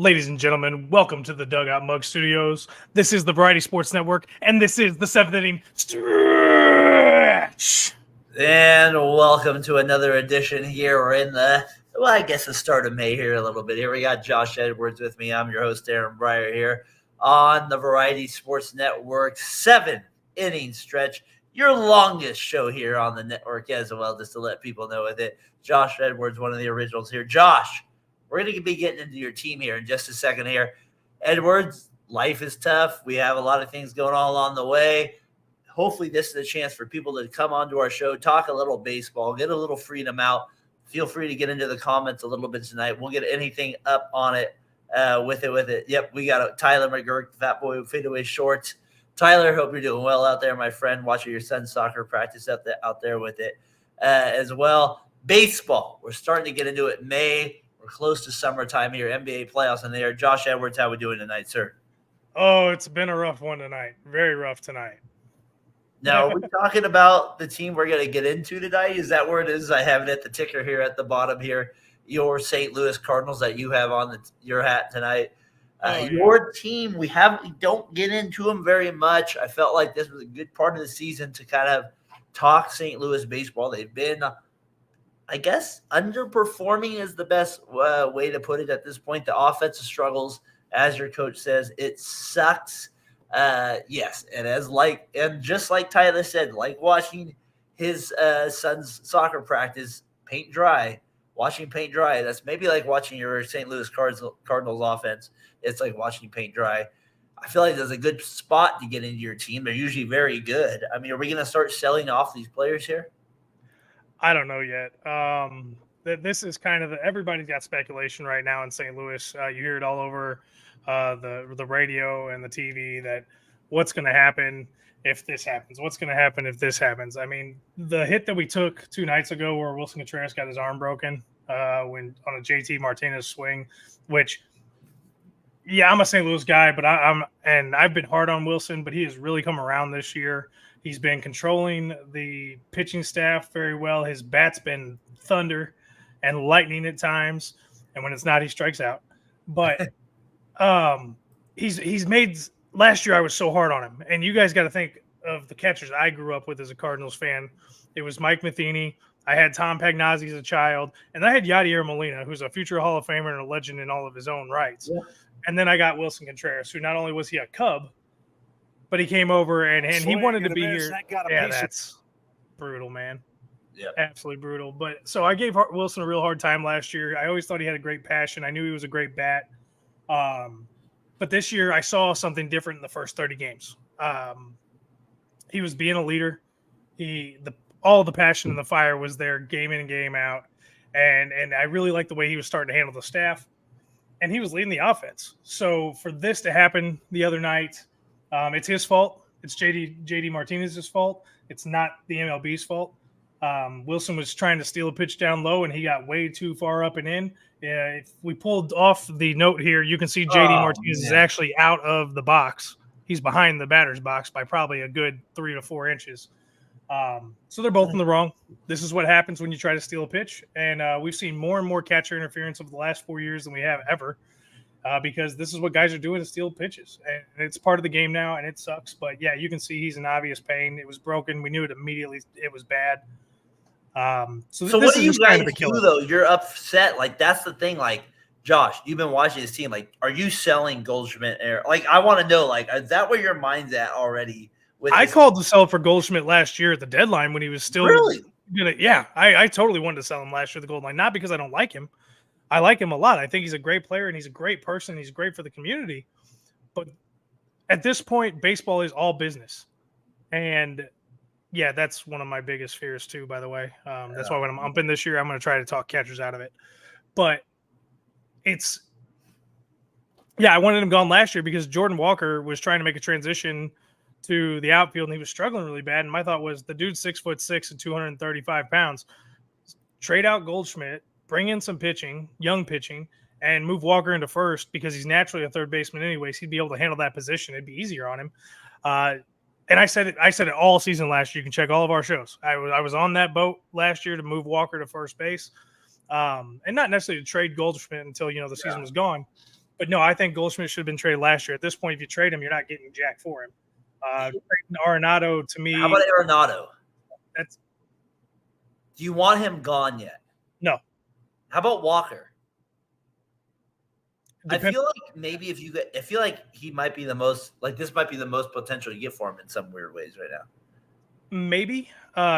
Ladies and gentlemen, welcome to the Dugout Mug Studios. This is the Variety Sports Network, and this is the 7th inning stretch. And welcome to another edition here. We're in the start of May here a little bit. Here we got Josh Edwards with me. I'm your host, Aaron Breyer, here on the Variety Sports Network 7-inning stretch. Your longest show here on the network as well, just to let people know with it. Josh Edwards, one of the originals here. Josh, we're going to be getting into your team here in just a second here. Edwards, life is tough. We have a lot of things going on along the way. Hopefully this is a chance for people to come onto our show, talk a little baseball, get a little freedom out. Feel free to get into the comments a little bit tonight. We'll get anything up on it with it. Yep, we got Tyler McGurk, Fat Boy Fadeaway Shorts. Tyler, hope you're doing well out there, my friend, watching your son's soccer practice out there with it as well. Baseball, we're starting to get into it in May. We're close to summertime here, NBA playoffs in there. Josh Edwards, how we doing tonight, sir? Oh, it's been a rough one tonight. Very rough tonight. Now, are we talking about the team we're going to get into tonight? Is that where it is? I have it at the ticker here at the bottom here. Your St. Louis Cardinals that you have on your hat tonight. Your team, we don't get into them very much. I felt like this was a good part of the season to kind of talk St. Louis baseball. They've been, I guess, underperforming is the best way to put it at this point. The offensive struggles, as your coach says, it sucks. Yes, and just like Tyler said, like watching his son's soccer practice paint dry, watching paint dry. That's maybe like watching your St. Louis Cardinals offense. It's like watching paint dry. I feel like there's a good spot to get into your team. They're usually very good. I mean, are we going to start selling off these players here? I don't know yet. This is kind of everybody's got speculation right now in St. Louis. You hear it all over the radio and the TV that what's going to happen if this happens? What's going to happen if this happens? I mean, the hit that we took 2 nights ago where Wilson Contreras got his arm broken when on a JT Martinez swing, which, yeah, I'm a St. Louis guy, but I've been hard on Wilson, but he has really come around this year. He's been controlling the pitching staff very well. His bat's been thunder and lightning at times, and when it's not, he strikes out. But he's made – last year I was so hard on him, and you guys got to think of the catchers I grew up with as a Cardinals fan. It was Mike Matheny. I had Tom Pagnozzi as a child, and I had Yadier Molina, who's a future Hall of Famer and a legend in all of his own rights. Yeah. And then I got Wilson Contreras, who not only was he a Cub, but he came over and he wanted to be here. Yeah, that's brutal, man. Yeah, absolutely brutal. But so I gave Wilson a real hard time last year. I always thought he had a great passion. I knew he was a great bat. But this year I saw something different in the first 30 games. He was being a leader. All the passion and the fire was there game in and game out. And I really liked the way he was starting to handle the staff. And he was leading the offense. So for this to happen the other night, it's his fault. It's JD Martinez's fault. It's not the MLB's fault. Wilson was trying to steal a pitch down low, and he got way too far up and in. If we pulled off the note here, you can see JD Martinez is actually out of the box. He's behind the batter's box by probably a good 3 to 4 inches. So they're both in the wrong. This is what happens when you try to steal a pitch. And we've seen more and more catcher interference over the last 4 years than we have ever. Because this is what guys are doing to steal pitches. And it's part of the game now, and it sucks. But, yeah, you can see he's in obvious pain. It was broken. We knew it immediately. It was bad. So what do you guys do, though? You're upset. Like, that's the thing. Like, Josh, you've been watching this team. Like, are you selling Goldschmidt? Like, I want to know, like, is that where your mind's at already? I called to sell for Goldschmidt last year at the deadline when he was still really gonna. Yeah, I totally wanted to sell him last year at the gold line, not because I don't like him. I like him a lot. I think he's a great player and he's a great person. He's great for the community. But at this point, baseball is all business. And yeah, that's one of my biggest fears too, by the way. That's why when I'm umping this year, I'm going to try to talk catchers out of it. But I wanted him gone last year because Jordan Walker was trying to make a transition to the outfield and he was struggling really bad. And my thought was the dude's 6'6" and 235 pounds. Trade out Goldschmidt, bring in some pitching, young pitching, and move Walker into first because he's naturally a third baseman anyways. He'd be able to handle that position. It'd be easier on him. And I said it all season last year. You can check all of our shows. I was on that boat last year to move Walker to first base, and not necessarily to trade Goldschmidt until the season was gone. But no, I think Goldschmidt should have been traded last year. At this point, if you trade him, you're not getting jack for him. Arenado, to me. How about Arenado? That's. Do you want him gone yet? No. How about Walker? Depends. I feel like maybe I feel like he might be the most, like this might be the most potential you get for him in some weird ways right now. Maybe.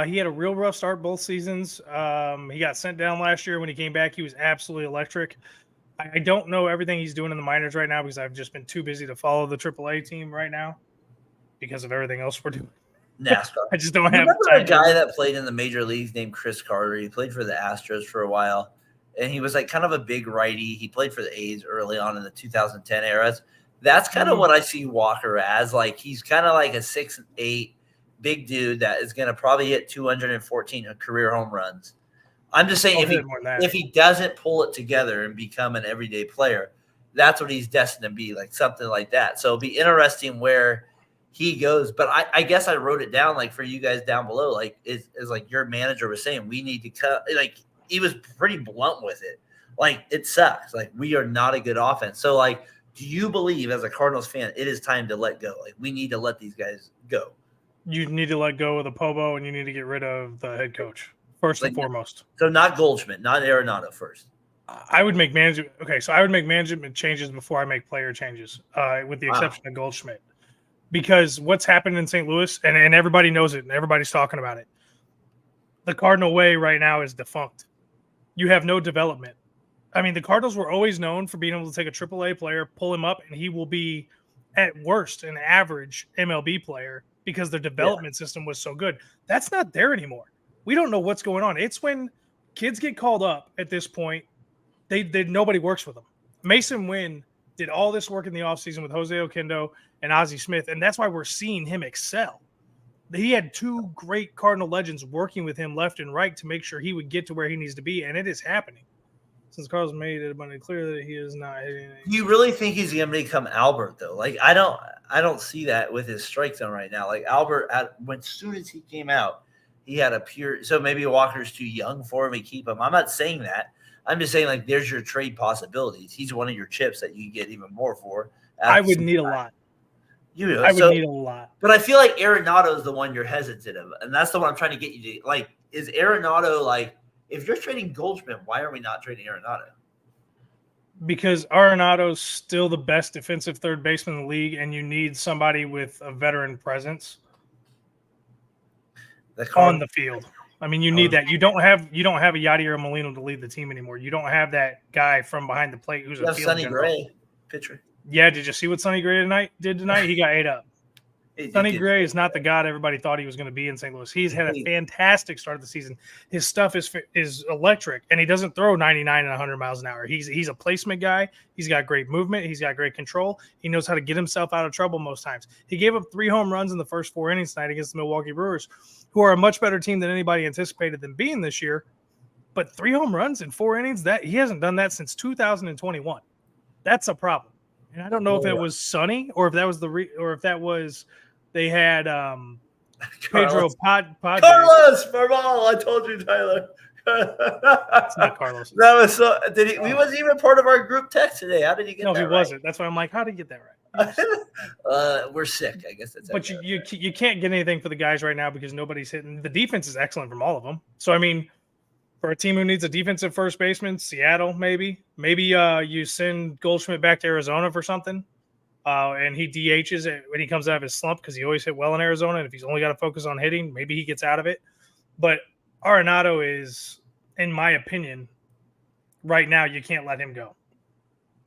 He had a real rough start both seasons. He got sent down last year. When he came back, he was absolutely electric. I don't know everything he's doing in the minors right now because I've just been too busy to follow the AAA team right now because of everything else we're doing. NASCAR. I just don't have Remember time. a guy that played in the major leagues named Chris Carter? He played for the Astros for a while, and he was like kind of a big righty. He played for the A's early on in the 2010 eras. That's kind of what I see Walker as. Like he's kind of like a 6'8" big dude that is going to probably hit 214 career home runs. I'm just saying if he doesn't pull it together and become an everyday player, that's what he's destined to be, like something like that. So it'll be interesting where he goes. But I guess I wrote it down like for you guys down below, like is like your manager was saying, we need to cut. Like he was pretty blunt with it. Like it sucks. Like we are not a good offense. So like, do you believe as a Cardinals fan, it is time to let go? Like we need to let these guys go. You need to let go of the Pobo and you need to get rid of the head coach first and foremost. So not Goldschmidt, not Arenado first. I would make management. Okay, so I would make management changes before I make player changes, with the exception of Goldschmidt, because what's happened in St. Louis, and everybody knows it, and everybody's talking about it. The Cardinal way right now is defunct. You have no development. I mean, the Cardinals were always known for being able to take a AAA player, pull him up, and he will be, at worst, an average MLB player because their development system was so good. That's not there anymore. We don't know what's going on. It's when kids get called up at this point, they nobody works with them. Mason Wynn did all this work in the offseason with Jose Oquendo and Ozzie Smith, and that's why we're seeing him excel. He had two great Cardinal legends working with him left and right to make sure he would get to where he needs to be, and it is happening. Since Carl's made it abundantly clear that he is not hitting anything. You really think he's going to become Albert though? Like I don't see that with his strike zone right now. Like Albert, as soon as he came out, he had a pure. So maybe Walker's too young for him to keep him. I'm not saying that. I'm just saying like there's your trade possibilities. He's one of your chips that you get even more for. I would need a lot. I would need a lot. But I feel like Arenado is the one you're hesitant of, and that's the one I'm trying to get you to like. Is Arenado like? If you're trading Goldschmidt, why are we not trading Arenado? Because Arenado's still the best defensive third baseman in the league, and you need somebody with a veteran presence on the field. I mean, you need that. You don't have a Yadier Molino to lead the team anymore. You don't have that guy from behind the plate who's a field Sonny general. Gray pitcher. Yeah, did you see what Sonny Gray did tonight? He got ate up. Sonny Gray is not the god everybody thought he was going to be in St. Louis. He's had a fantastic start of the season. His stuff is electric, and he doesn't throw 99 and 100 miles an hour. He's a placement guy. He's got great movement. He's got great control. He knows how to get himself out of trouble most times. He gave up 3 home runs in the first 4 innings tonight against the Milwaukee Brewers, who are a much better team than anybody anticipated them being this year. But 3 home runs in 4 innings, that he hasn't done that since 2021. That's a problem. And I don't know if it was Sonny or if that was they had Pedro Padres. Carlos Barbal, I told you, Tyler. It's not Carlos. That was so. Did he? He wasn't even part of our group text today. How did he get that? No, he wasn't. That's why I'm like, how did he get that right? We're sick. I guess that's. But you can't get anything for the guys right now because nobody's hitting. The defense is excellent from all of them. So I mean, for a team who needs a defensive first baseman, Seattle maybe you send Goldschmidt back to Arizona for something. And he DHs it when he comes out of his slump because he always hit well in Arizona. And if he's only got to focus on hitting, maybe he gets out of it. But Arenado is, in my opinion, right now you can't let him go.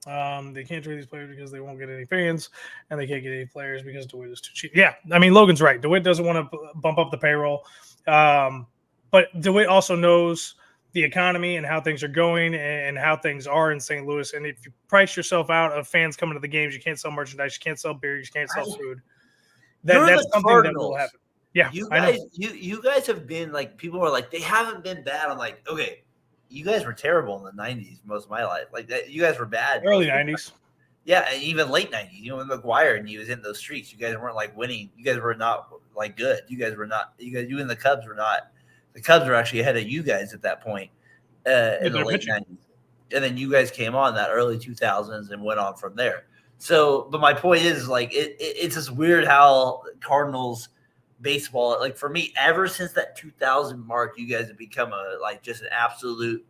They can't trade these players because they won't get any fans, and they can't get any players because DeWitt is too cheap. Yeah, I mean Logan's right. DeWitt doesn't want to bump up the payroll, but DeWitt also knows the economy and how things are going and how things are in St. Louis. And if you price yourself out of fans coming to the games, you can't sell merchandise, you can't sell beer, you can't sell food. That's something Cardinals. That will happen. Yeah, you guys have been like, people are like, they haven't been bad. I'm like, okay, you guys were terrible in the 90s most of my life. Like that, you guys were bad. Early 90s. Yeah, and even late 90s. You know, with McGuire and he was in those streaks. You guys weren't like winning. You guys were not like good. You and the Cubs were not. The Cubs were actually ahead of you guys at that point in the late 90s. And then you guys came on that early 2000s and went on from there. So, but my point is, like, it's just weird how Cardinals baseball, like for me, ever since that 2000 mark, you guys have become just an absolute,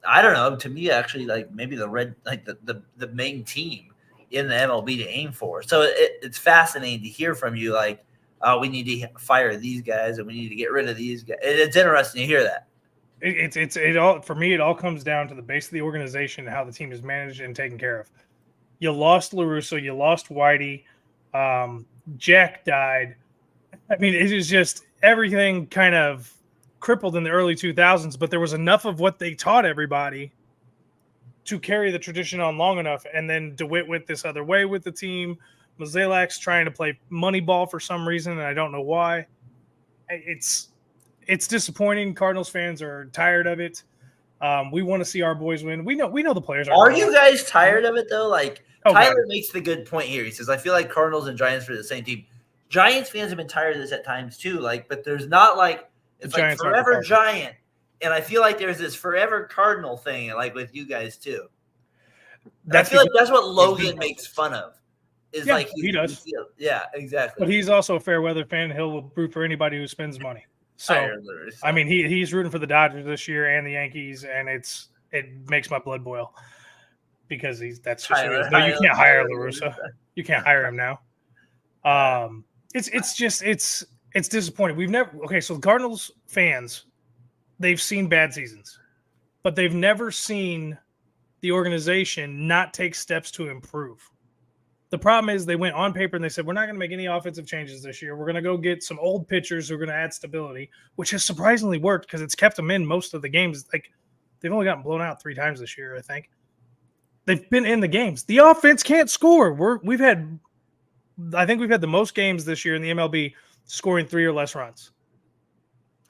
I don't know, to me, actually, like maybe the main team in the MLB to aim for. So it's fascinating to hear from you, like, we need to fire these guys and we need to get rid of these guys. It's interesting to hear that. It all, for me, it all comes down to the base of the organization and how the team is managed and taken care of. You lost LaRusso, you lost Whitey, Jack died. I mean, it is just everything kind of crippled in the early 2000s, but there was enough of what they taught everybody to carry the tradition on long enough. And then DeWitt went this other way with the team. Mozeliak's trying to play money ball for some reason, and I don't know why. It's disappointing. Cardinals fans are tired of it. We want to see our boys win. We know the players are you guys tired of it though? Like Tyler makes the good point here. He says, I feel like Cardinals and Giants are the same team. Giants fans have been tired of this at times too. Like, but there's not like it's like forever Giant. And I feel like there's this forever Cardinal thing, like with you guys too. I feel like that's what Logan makes fun of. Is like he does. Yeah, exactly. But he's also a fair weather fan. He'll root for anybody who spends money. So, I mean, he's rooting for the Dodgers this year and the Yankees, and it makes my blood boil because that's just you can't hire LaRusso. You can't hire him now. It's disappointing. So the Cardinals fans, they've seen bad seasons, but they've never seen the organization not take steps to improve. The problem is they went on paper and they said, we're not going to make any offensive changes this year. We're going to go get some old pitchers who are going to add stability, which has surprisingly worked because it's kept them in most of the games. Like, they've only gotten blown out 3 times this year, I think. They've been in the games. The offense can't score. I think we've had the most games this year in the MLB scoring 3 or less runs.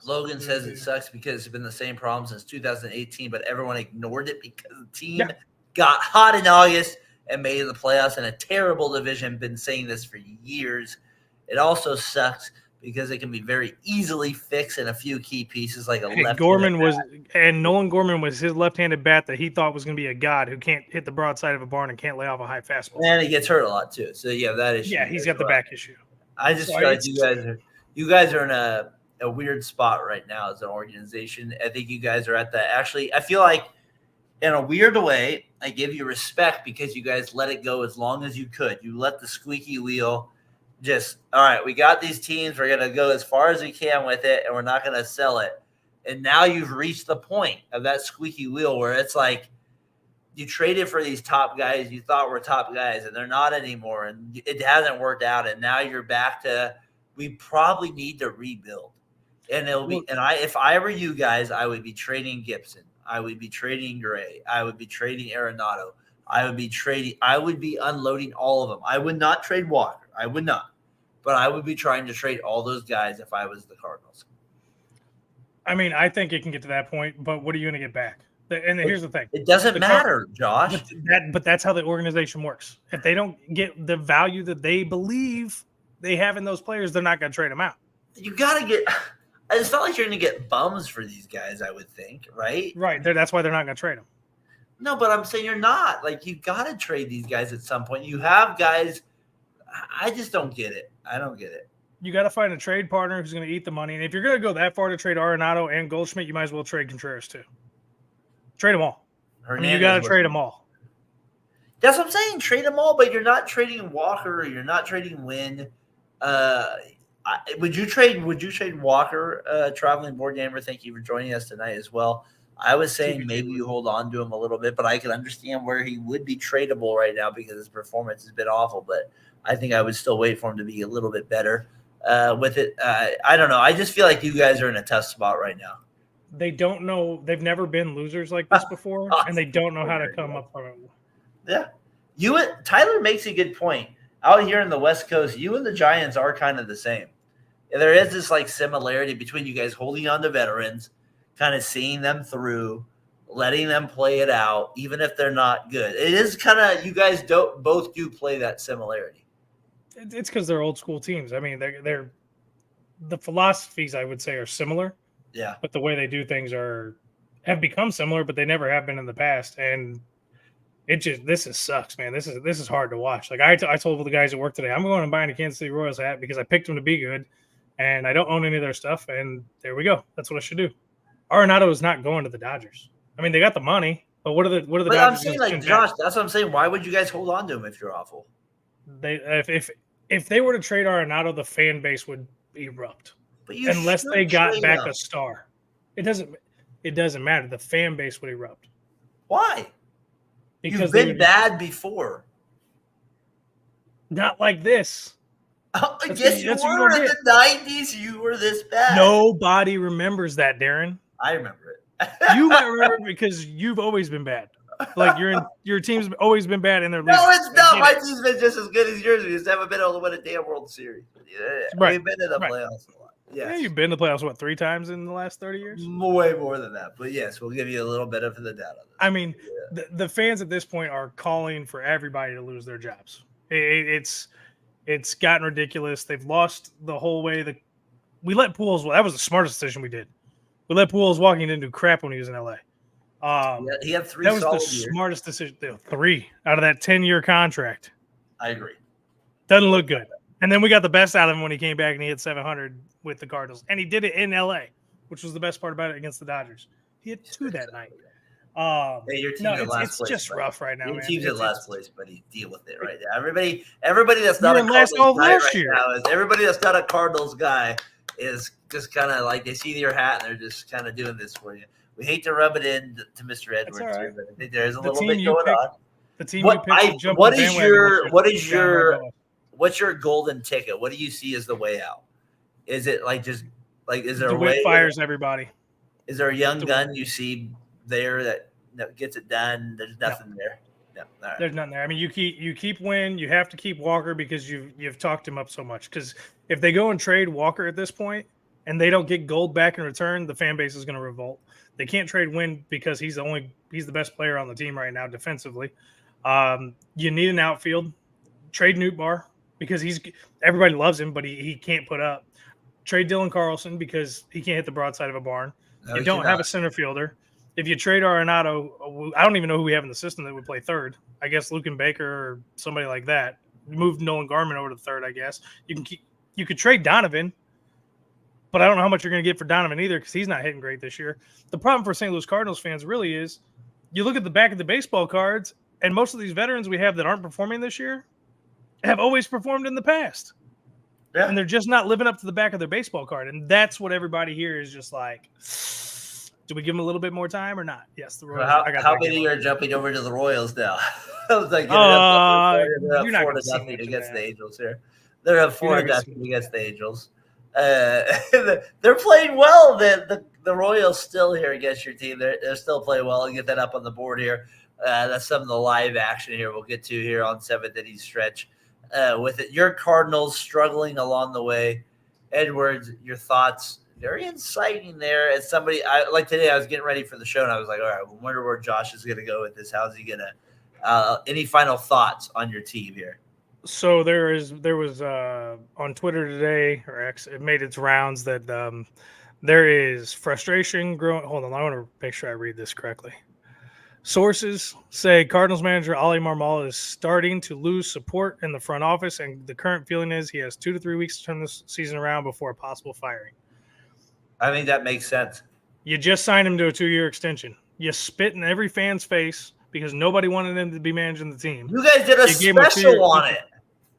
Logan says it sucks because it's been the same problem since 2018, but everyone ignored it because the team got hot in August and made the playoffs in a terrible division. Been saying this for years. It also sucks because it can be very easily fixed in a few key pieces, like a left. Nolan Gorman was his left-handed bat that he thought was going to be a god who can't hit the broadside of a barn and can't lay off a high fastball. And he gets hurt a lot too. So yeah, that issue. Yeah, he's got the back issue. I just feel like you guys are in a weird spot right now as an organization. I think you guys are at the I feel like in a weird way, I give you respect because you guys let it go as long as you could. You let the squeaky wheel just, all right, we got these teams. We're going to go as far as we can with it, and we're not going to sell it. And now you've reached the point of that squeaky wheel where it's like you traded for these top guys you thought were top guys, and they're not anymore, and it hasn't worked out. And now you're back to we probably need to rebuild. And it'll be, if I were you guys, I would be trading Gibson. I would be trading Gray. I would be trading Arenado. I would be unloading all of them. I would not trade Walker. I would not. But I would be trying to trade all those guys if I was the Cardinals. I mean, I think it can get to that point, but what are you going to get back? And here's the thing. It doesn't matter, Josh. But that's how the organization works. If they don't get the value that they believe they have in those players, they're not going to trade them out. You got to get – it's not like you're going to get bums for these guys, I would think, right? Right. That's why they're not going to trade them. No, but I'm saying you're not. Like, you got to trade these guys at some point. You have guys – I just don't get it. I don't get it. You got to find a trade partner who's going to eat the money. And if you're going to go that far to trade Arenado and Goldschmidt, you might as well trade Contreras too. Trade them all. You got to trade them all. That's what I'm saying. Trade them all, but you're not trading Walker. Or you're not trading Wynn. Would you trade Walker, traveling board gamer? Thank you for joining us tonight as well. I was saying maybe you hold on to him a little bit, but I can understand where he would be tradable right now because his performance has been awful. But I think I would still wait for him to be a little bit better with it. I don't know. I just feel like you guys are in a tough spot right now. They don't know. They've never been losers like this before, and they don't know how to come up from it. Yeah. Tyler makes a good point. Out here in the West Coast, you and the Giants are kind of the same. There is this like similarity between you guys holding on to veterans, kind of seeing them through, letting them play it out, even if they're not good. It is kind of you guys both do play that similarity. It's because they're old school teams. I mean, they're the philosophies I would say are similar. Yeah, but the way they do things are have become similar, but they never have been in the past. And this sucks, man. This is hard to watch. Like I told the guys at work today, I'm going and buying a Kansas City Royals hat because I picked them to be good, and I don't own any of their stuff. And there we go. That's what I should do. Arenado is not going to the Dodgers. I mean, they got the money, but what are the But Dodgers? I'm saying, like, Josh, that's what I'm saying. Why would you guys hold on to him if you're awful? If they were to trade Arenado, the fan base would erupt. But unless they got back a star, it doesn't matter. The fan base would erupt. Why? Because you've been bad before. Not like this. Yes, you were in the 90s. You were this bad. Nobody remembers that, Darren. I remember it. You might remember it because you've always been bad. Like your team's always been bad in their league. No, it's not. My team's been just as good as yours. We just haven't been able to win a damn World Series. Right. We've been in the playoffs a lot. Yes. Yeah, you've been to the playoffs, 3 times in the last 30 years? Way more than that. But yes, we'll give you a little bit of the data. I mean, the fans at this point are calling for everybody to lose their jobs. It's gotten ridiculous. They've lost the whole way. We let Pujols. That was the smartest decision we did. We let Pujols walk. He didn't do crap when he was in LA. He had 3 That was the years. smartest decision. 3 out of that 10-year contract. I agree. Doesn't look good. And then we got the best out of him when he came back and he hit 700 with the Cardinals. And he did it in LA, which was the best part about it against the Dodgers. He had 2 that night. Hey, your team's at last place. It's just rough right now, your man. Team's at last place, buddy. Deal with it right now. Everybody that's not a Cardinals guy right now is everybody that's not a Cardinals guy is just kind of like they see your hat and they're just kind of doing this for you. We hate to rub it in to Mr. Edwards, here, but I think there's a little bit going on. The team you picked what's your golden ticket? What do you see as the way out? Is it is there a way? Fires everybody. Is there a young gun you see there that gets it done? There's nothing there. No, right. There's nothing there. I mean, you keep Wynn. You have to keep Walker because you've talked him up so much. Because if they go and trade Walker at this point and they don't get gold back in return, the fan base is going to revolt. They can't trade Wynn because he's the best player on the team right now defensively. You need an outfield. Trade Nootbaar because everybody loves him, but he can't put up. Trade Dylan Carlson because he can't hit the broadside of a barn. No, you don't have a center fielder. If you trade Arenado, I don't even know who we have in the system that would play third. I guess Luken Baker or somebody like that. Move Nolan Garman over to third, I guess. You could trade Donovan, but I don't know how much you're going to get for Donovan either because he's not hitting great this year. The problem for St. Louis Cardinals fans really is you look at the back of the baseball cards, and most of these veterans we have that aren't performing this year have always performed in the past. Yeah. And they're just not living up to the back of their baseball card. And that's what everybody here is just like, do we give them a little bit more time or not? Yes, the Royals. How many are jumping over to the Royals now? I was like, you're not 4-0 against the Angels here. They're up 4-0 against the Angels. They're playing well. The Royals still here against your team. They're still playing well. I'll get that up on the board here. That's some of the live action here we'll get to here on 7th inning stretch. With it, your Cardinals struggling along the way. Edwards, your thoughts? Very inciting there. As somebody, today, I was getting ready for the show, and I was like, all right, I wonder where Josh is going to go with this. How's he going to any final thoughts on your team here? So there was on Twitter today, or X, it made its rounds that there is frustration growing. Hold on, I want to make sure I read this correctly. Sources say Cardinals manager Oli Marmol is starting to lose support in the front office, and the current feeling is he has 2 to 3 weeks to turn this season around before a possible firing. I think that makes sense. You just signed him to a 2-year extension. You spit in every fan's face because nobody wanted him to be managing the team. You guys did a special on it.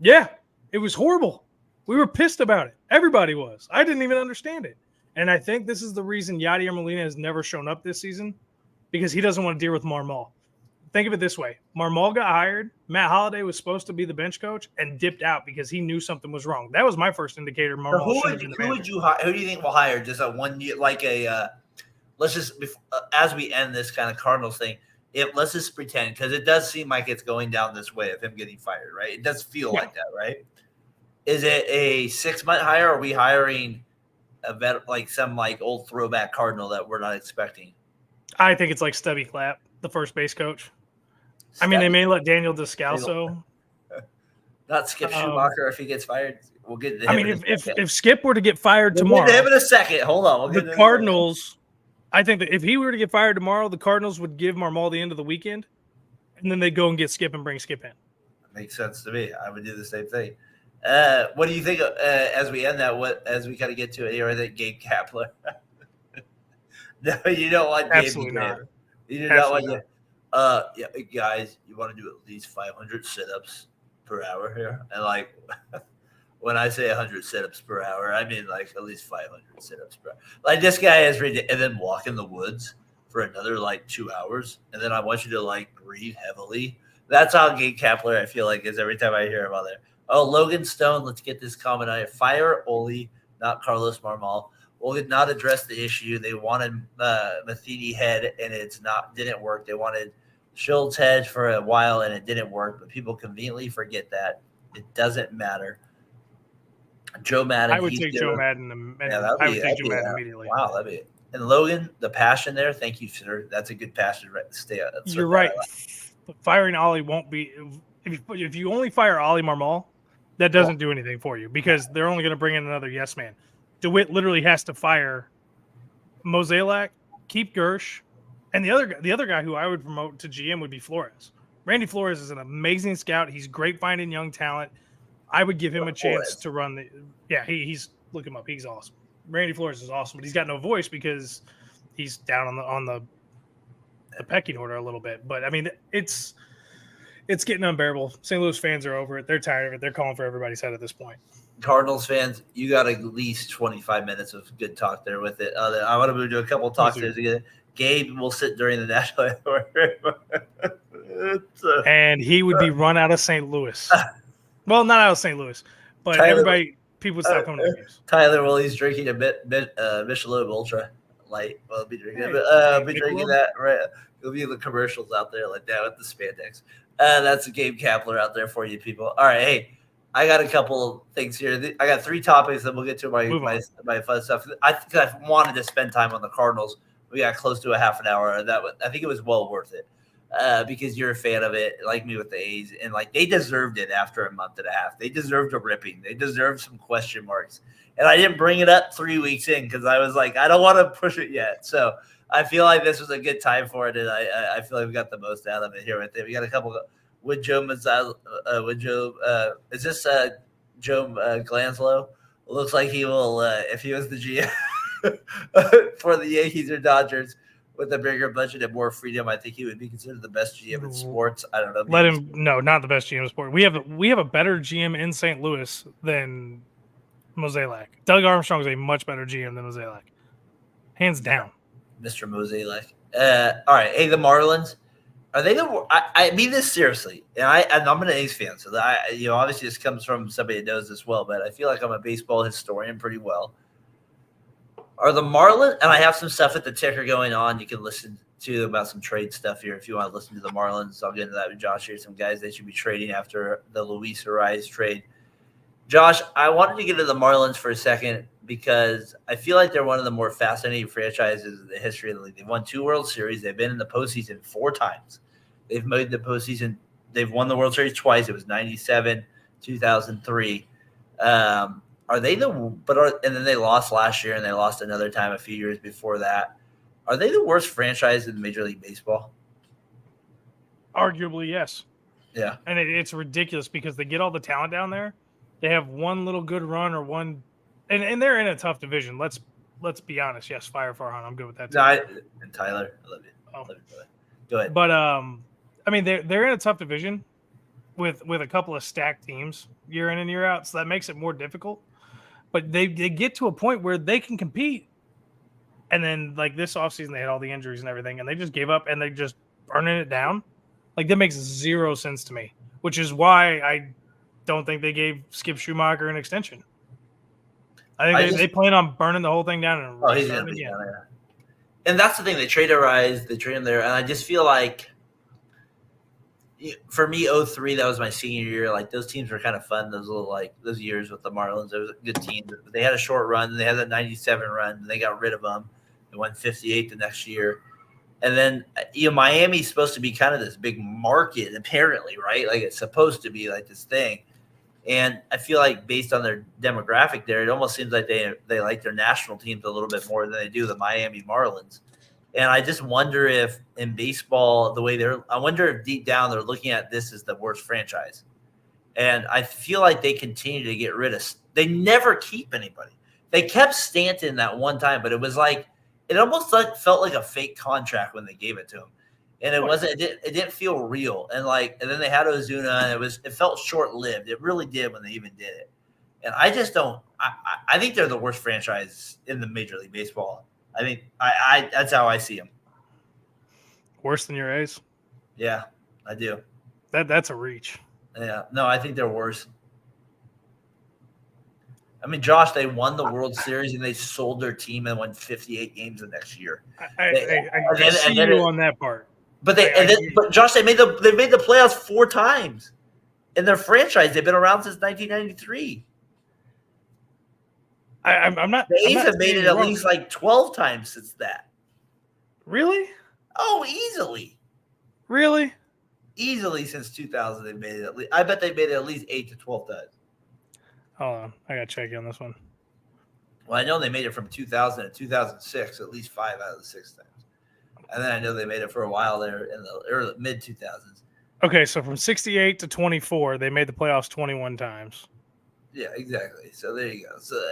Yeah, it was horrible. We were pissed about it. Everybody was. I didn't even understand it. And I think this is the reason Yadier Molina has never shown up this season, because he doesn't want to deal with Marmol. Think of it this way. Marmol got hired. Matt Holliday was supposed to be the bench coach and dipped out because he knew something was wrong. That was my first indicator. Marmol should have been the manager. Who do you think will hire? Just a 1 year, let's just, as we end this kind of Cardinals thing, let's just pretend, because it does seem like it's going down this way of him getting fired, right? It does feel like that, right? Is it a 6-month hire, or are we hiring a vet, some old throwback Cardinal that we're not expecting? I think it's like Stubby Clapp, the first base coach. I mean, they may let Daniel Descalso. Not Skip Schumacher if he gets fired. We'll get to him. I mean, if Skip were to get fired tomorrow. We'll get to him in a second. Hold on. The Cardinals, I think that if he were to get fired tomorrow, the Cardinals would give Marmol the end of the weekend, and then they go and get Skip and bring Skip in. Makes sense to me. I would do the same thing. What do you think as we end that? As we kind of get to it here, I think Gabe Kapler. No, you don't want Gabe. Absolutely not. You do not want Gabe. Yeah, guys, you want to do at least 500 sit-ups per hour here, and like when I say 100 sit-ups per hour, I mean like at least 500 sit-ups per hour. Like this guy is ready, and then walk in the woods for another like 2 hours, and then I want you to like breathe heavily. That's how Gabe Kapler I feel like is every time I hear him on there. Oh, Logan Stone, let's get this comment out here. Fire Oli, not Carlos Marmol. Well, did not address the issue. They wanted Matheny head, and didn't work. They wanted Schultz head for a while, and it didn't work. But people conveniently forget that it doesn't matter. Joe Madden. I would take Joe Madden. I would take Joe Madden immediately. Wow, that'd be it. And Logan, the passion there. Thank you, sir. That's a good passion. Right, stay. You're right. Firing Ollie won't be. If you only fire Ollie Marmol, that doesn't do anything for you because they're only going to bring in another yes man. DeWitt literally has to fire Mozeliak, keep Gersh, and the other guy who I would promote to GM would be Flores. Randy Flores is an amazing scout. He's great finding young talent. I would give him a chance to run the. Yeah, he's look him up. He's awesome. Randy Flores is awesome, but he's got no voice because he's down on the pecking order a little bit. But I mean, it's getting unbearable. St. Louis fans are over it. They're tired of it. They're calling for everybody's head at this point. Cardinals fans, you got at least 25 minutes of good talk there with it. I want to move to a couple of talks there again. Gabe will sit during the national anthem. And he would be run out of St. Louis. Well, not out of St. Louis, but people would stop coming to games. Tyler Willie's drinking a Michelob Ultra Light. Well, be drinking that, right? There'll be the commercials out there like that with the spandex. That's a Gabe Kapler out there for you people. All right, hey. I got a couple of things here. I got 3 topics, then we'll get to my fun stuff. I think I wanted to spend time on the Cardinals. We got close to a half an hour. I think it was well worth it because you're a fan of it, like me with the A's, and like they deserved it after a month and a half. They deserved a ripping. They deserved some question marks, and I didn't bring it up 3 weeks in because I was like, I don't want to push it yet. So I feel like this was a good time for it, and I feel like we got the most out of it here with it. We got a couple of. Is this Joe Glanslow? It looks like he will, if he was the GM for the Yankees or Dodgers with a bigger budget and more freedom, I think he would be considered the best GM in sports. I don't know. No, not the best GM in sports. We have a better GM in St. Louis than Mozeliak. Doug Armstrong is a much better GM than Mozeliak. Hands down. Mr. Mozeliak. All right. Hey, the Marlins. Are they the? I mean this seriously, and I'm an A's fan, so that obviously this comes from somebody that knows this well. But I feel like I'm a baseball historian pretty well. Are the Marlins? And I have some stuff at the ticker going on. You can listen to about some trade stuff here if you want to listen to the Marlins. I'll get into that with Josh here. Some guys they should be trading after the Luis Ariz trade. Josh, I wanted to get into the Marlins for a second because I feel like they're one of the more fascinating franchises in the history of the league. They've won 2 World Series. They've been in the postseason 4 times. They've made the postseason. They've won the World Series twice. It was 97, 2003. Are they and then they lost last year and they lost another time a few years before that. Are they the worst franchise in Major League Baseball? Arguably, yes. Yeah. And it's ridiculous because they get all the talent down there. They have one little good run or one and they're in a tough division. Let's be honest. Yes, fire Farhan. I'm good with that too. And Tyler, I love you. Love you, brother. Go ahead. But I mean they're in a tough division with a couple of stacked teams year in and year out, so that makes it more difficult. But they get to a point where they can compete. And then like this offseason they had all the injuries and everything, and they just gave up and they just burning it down. Like that makes 0 sense to me, which is why I don't think they gave Skip Schumacher an extension. I think they plan on burning the whole thing down and he's gonna be down there. And that's the thing. They trade Ariz, they trade him there, and I just feel like for me, 2003, that was my senior year. Like those teams were kind of fun. Those years with the Marlins, it was a good team. They had a short run. They had that 97 run. And they got rid of them. They won 58 the next year. And then Miami's supposed to be kind of this big market, apparently, right? Like it's supposed to be like this thing. And I feel like based on their demographic there, it almost seems like they like their national teams a little bit more than they do the Miami Marlins. And I just wonder if in baseball, I wonder if deep down they're looking at this as the worst franchise. And I feel like they continue to get rid of. They never keep anybody. They kept Stanton that one time, but it was like it almost felt like a fake contract when they gave it to him, and it wasn't. It didn't feel real. And then they had Ozuna, and it felt short lived. It really did when they even did it. And I just don't. I think they're the worst franchise in the Major League Baseball. I think that's how I see them. Worse than your A's? Yeah, I do. That's a reach. Yeah, no, I think they're worse. I mean, Josh, they won the World Series and they sold their team and won 58 games the next year. I see you on that part. But Josh, they made the playoffs 4 times in their franchise. They've been around since 1993. I'm not. The A's have made it at least like 12 times since that. Really? Oh, easily. Really? Easily since 2000, they made it at least. I bet they made it at least 8 to 12 times. Hold on, I gotta check you on this one. Well, I know they made it from 2000 to 2006, at least 5 out of the 6 times, and then I know they made it for a while there in the early mid 2000s. Okay, so from 68 to 24, they made the playoffs 21 times. Yeah, exactly. So there you go. So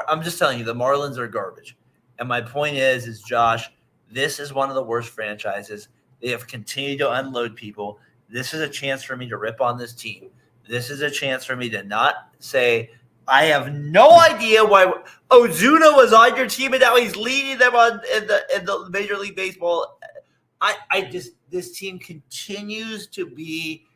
I'm just telling you, the Marlins are garbage. And my point is Josh, this is one of the worst franchises. They have continued to unload people. This is a chance for me to rip on this team. This is a chance for me to not say, I have no idea why Ozuna was on your team and now he's leading them in the Major League Baseball. This team continues to be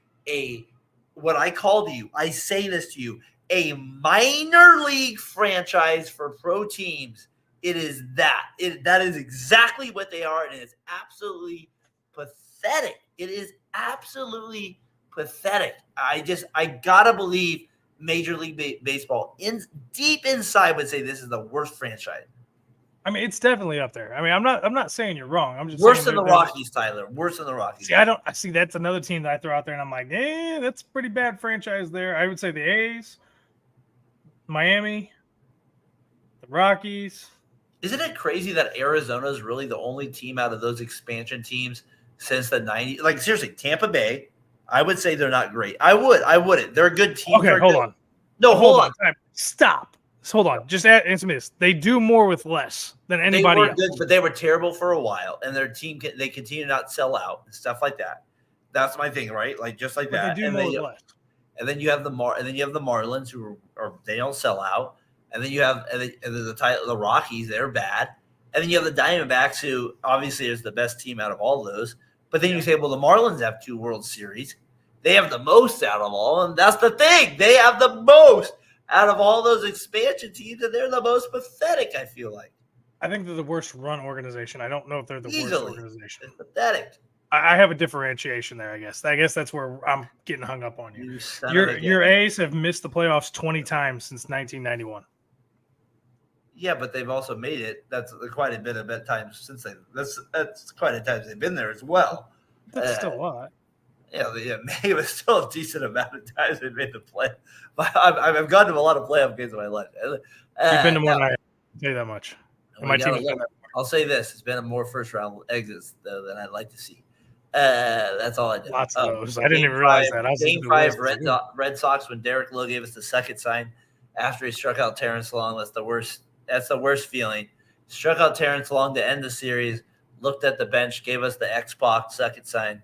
what I call to you, I say this to you, a minor league franchise for pro teams. It is that. That is exactly what they are, and it's absolutely pathetic. It is absolutely pathetic. I gotta believe Major League Baseball deep inside would say this is the worst franchise. I mean, it's definitely up there. I mean, I'm not saying you're wrong. I'm just worse than the Rockies, Tyler. Worse than the Rockies. See, that's another team that I throw out there, and I'm like, that's a pretty bad franchise there. I would say the A's, Miami, the Rockies. Isn't it crazy that Arizona is really the only team out of those expansion teams since the 90s? Like, seriously, Tampa Bay, I would say they're not great. I wouldn't. They're a good team. Okay, hold on. No, hold on. Stop. Hold on. Just answer me this. They do more with less than anybody else. Good, but they were terrible for a while, and their team they continue to not sell out and stuff like that. That's my thing, right? Like just like that. They do more with less. And then you have the Marlins who they don't sell out, and then you have the Rockies. They're bad, and then you have the Diamondbacks who obviously is the best team out of all of those. But then you say, well, the Marlins have 2 World Series. They have the most out of all, and that's the thing. They have the most out of all those expansion teams, and they're the most pathetic, I feel like. I think they're the worst run organization. I don't know if they're the worst organization. It's pathetic. I have a differentiation there, I guess. I guess that's where I'm getting hung up on you. Your A's have missed the playoffs 20 times since 1991. Yeah, but they've also made it. That's quite a bit of times since that's quite a time they've been there as well. That's still a lot. Yeah, maybe it was still a decent amount of times they made the play. But I've gone to a lot of playoff games in my life. You've been to more than I tell you that much. My team has been there. I'll say this: it's been more first round exits though than I'd like to see. That's all I did. Lots of those. I didn't even realize that. Game 5, Red Sox, when Derek Lowe gave us the second sign after he struck out Terrence Long. That's the worst. That's the worst feeling. Struck out Terrence Long to end the series. Looked at the bench, gave us the X-Pac second sign.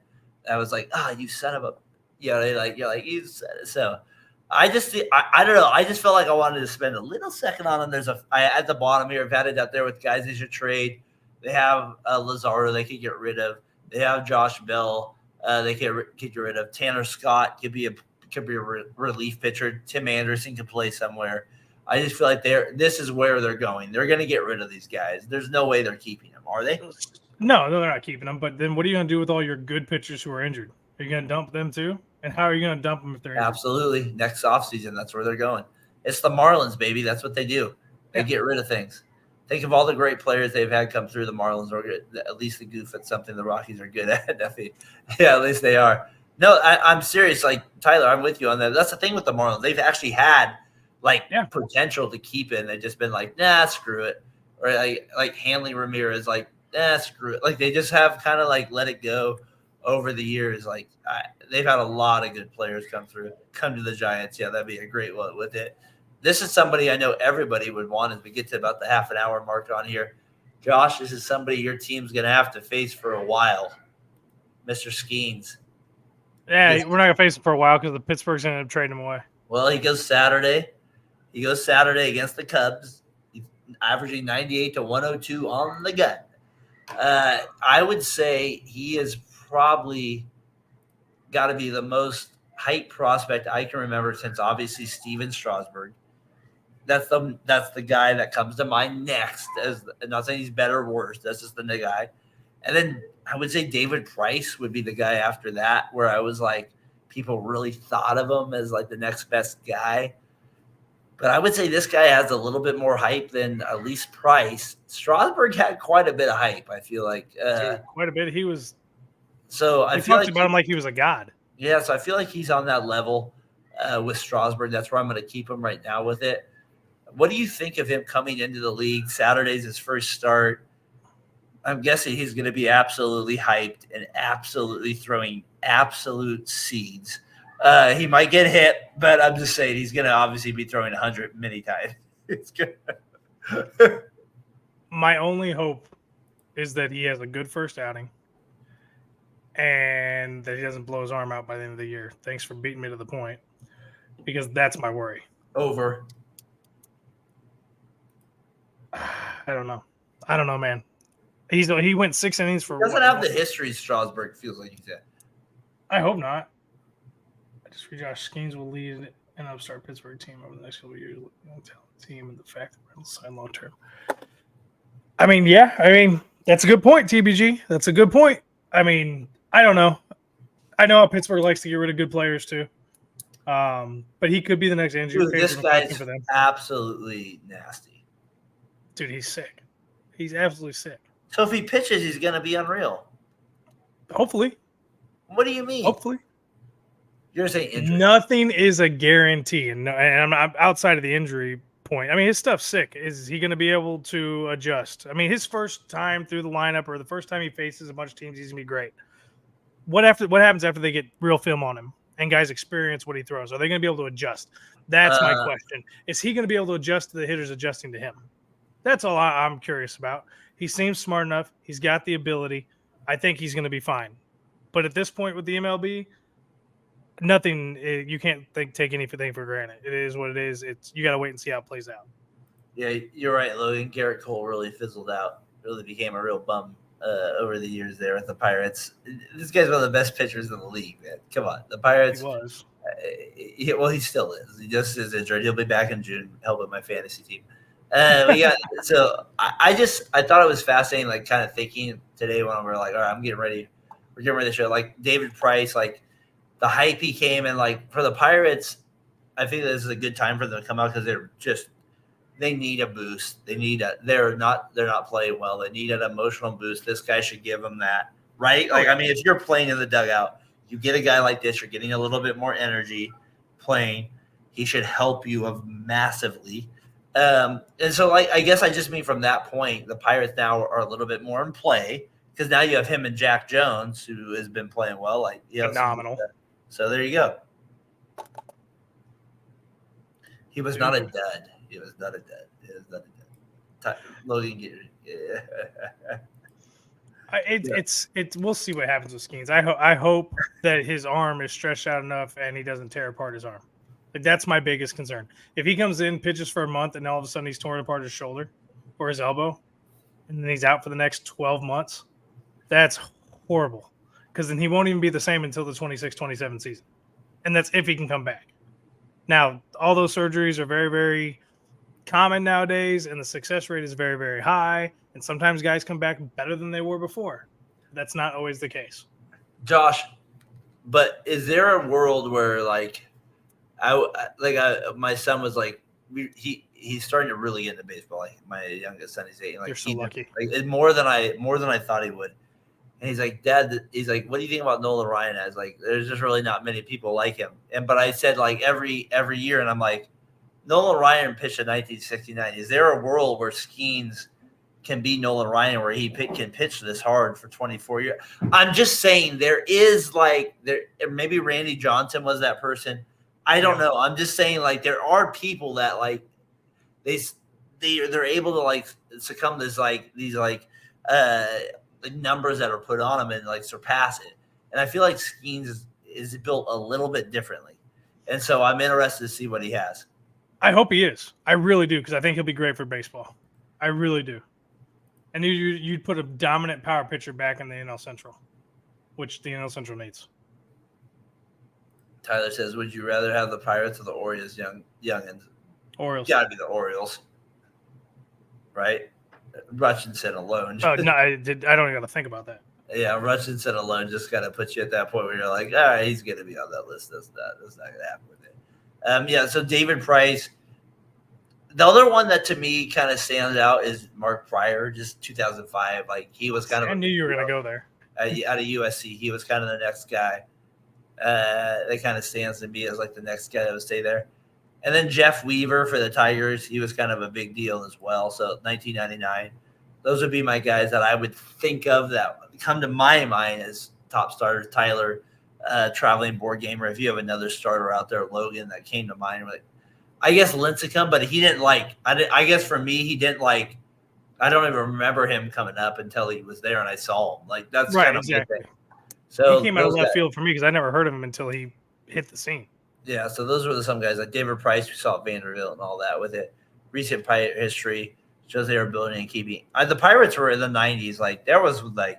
I was like, you son of a, you're like you said it. So I don't know. I just felt like I wanted to spend a little second on them. At the bottom here, I've had it out there with guys they should trade. They have Lazaro they could get rid of. They have Josh Bell. They could get rid of. Tanner Scott could be a relief pitcher. Tim Anderson could play somewhere. I just feel like this is where they're going. They're going to get rid of these guys. There's no way they're keeping them, are they? No, they're not keeping them. But then what are you going to do with all your good pitchers who are injured? Are you going to dump them too? And how are you going to dump them if they're injured? Absolutely. Next offseason, that's where they're going. It's the Marlins, baby. That's what they do. They get rid of things. Think of all the great players they've had come through the Marlins, or at least the goof at something the Rockies are good at. Yeah, at least they are. No, I'm serious. Like, Tyler, I'm with you on that. That's the thing with the Marlins. They've actually had, potential to keep it, and they've just been like, nah, screw it. Or like Hanley Ramirez, like, screw it. Like they just have kind of like let it go over the years. Like they've had a lot of good players come to the Giants. Yeah, that'd be a great one with it. This is somebody I know everybody would want as we get to about the half an hour mark on here. Josh, this is somebody your team's going to have to face for a while. Mr. Skeens. Yeah, we're not going to face him for a while because the Pittsburgh's going to end up trading him away. Well, he goes Saturday. Against the Cubs. He's averaging 98 to 102 on the gun. I would say he is probably got to be the most hype prospect I can remember since obviously Steven Strasburg. That's the guy that comes to mind next. I'm not saying he's better or worse. That's just the guy. And then I would say David Price would be the guy after that, where I was like, people really thought of him as like the next best guy. But I would say this guy has a little bit more hype than at least Price. Strasburg had quite a bit of hype, I feel like. Quite a bit. He was. So I feel talked about him like he was a god. Yeah, so I feel like he's on that level with Strasburg. That's where I'm going to keep him right now with it. What do you think of him coming into the league? Saturday's his first start. I'm guessing he's going to be absolutely hyped and absolutely throwing absolute seeds. He might get hit, but I'm just saying he's going to obviously be throwing 100 many times. It's good. My only hope is that he has a good first outing and that he doesn't blow his arm out by the end of the year. Thanks for beating me to the point, because that's my worry. Over. I don't know, man. He went 6 innings for. He doesn't have the history Strasburg feels like he's at. I hope not. I just read Josh Skeens will lead an upstart Pittsburgh team over the next couple of years. Team and the fact that Reynolds signed long term. I mean, that's a good point, TBG. That's a good point. I mean, I don't know. I know how Pittsburgh likes to get rid of good players too. But he could be the next Andrew. Dude, this guy's absolutely nasty. Dude, he's sick. He's absolutely sick. So if he pitches, he's going to be unreal. Hopefully. What do you mean? Hopefully. You're saying injury. Nothing is a guarantee. And I'm outside of the injury point. I mean, his stuff's sick. Is he going to be able to adjust? I mean, his first time through the lineup or the first time he faces a bunch of teams, he's going to be great. What happens after they get real film on him and guys experience what he throws? Are they going to be able to adjust? That's my question. Is he going to be able to adjust to the hitters adjusting to him? That's all I'm curious about. He seems smart enough. He's got the ability. I think he's going to be fine. But at this point with the MLB, nothing. You can't take anything for granted. It is what it is. You got to wait and see how it plays out. Yeah, you're right, Logan. Garrett Cole really fizzled out. Really became a real bum over the years there with the Pirates. This guy's one of the best pitchers in the league, man. Come on, the Pirates. He was. He still is. He just is injured. He'll be back in June, helping my fantasy team. So I thought it was fascinating, like kind of thinking today when we're like, all right, we're getting ready to show. Like David Price, like the hype he came, and like for the Pirates, I think this is a good time for them to come out because they need a boost. They're not playing well. They need an emotional boost. This guy should give them that, right? Like, I mean, if you're playing in the dugout, you get a guy like this, you're getting a little bit more energy playing. He should help you massively. And so, like, I guess I just mean from that point, the Pirates now are a little bit more in play because now you have him and Jack Jones, who has been playing well, like phenomenal. So there you go. He was not a dud. He was not a dud. Logan, We'll see what happens with Skeens. I hope that his arm is stretched out enough and he doesn't tear apart his arm. Like, that's my biggest concern. If he comes in, pitches for a month, and all of a sudden he's torn apart his shoulder or his elbow, and then he's out for the next 12 months, that's horrible. Because then he won't even be the same until the 26-27 season. And that's if he can come back. Now, all those surgeries are very, very common nowadays, and the success rate is very, very high. And sometimes guys come back better than they were before. That's not always the case. Josh, but is there a world where, like, my son was like, he's starting to really get into baseball. Like my youngest son, he's 8. Like, you're so lucky. Like, more than I thought he would. And he's like, Dad, he's like, what do you think about Nolan Ryan? I was like, there's just really not many people like him. But I said, like, every year, and I'm like, Nolan Ryan pitched in 1969. Is there a world where Skeens can be Nolan Ryan, where he can pitch this hard for 24 years. I'm just saying there is maybe Randy Johnson was that person. I don't know. I'm just saying there are people that they're able to succumb to these numbers that are put on them and surpass it. And I feel like Skeens is built a little bit differently. And so I'm interested to see what he has. I hope he is. I really do, because I think he'll be great for baseball. I really do. And you'd put a dominant power pitcher back in the NL Central, which the NL Central needs. Tyler says, would you rather have the Pirates or the Orioles youngins? Orioles. Got to be the Orioles. Right? Rutchinson alone. Oh, no, I don't even got to think about that. Yeah, Rutchinson alone just got to put you at that point where you're like, all right, he's going to be on that list. That's not going to happen with it. So David Price. The other one that to me kind of stands out is Mark Pryor, just 2005. He was kind of. I knew you were going to go there. Out of USC, he was kind of the next guy. That kind of stands to me as the next guy that would stay there. And then Jeff Weaver for the Tigers, he was kind of a big deal as well. So 1999, those would be my guys that I would think of that come to my mind as top starters. Tyler, traveling board gamer. If you have another starter out there, Logan, that came to mind, I guess Lincecum, but he didn't I guess for me, he didn't I don't even remember him coming up until he was there and I saw him. That's right, kind of exactly. thing. So he came out of left field for me because I never heard of him until he hit the scene. Yeah, so those were some guys like David Price. We saw Vanderbilt and all that with it. Recent Pirate history shows they were building and keeping. The Pirates were in the 90s. There was they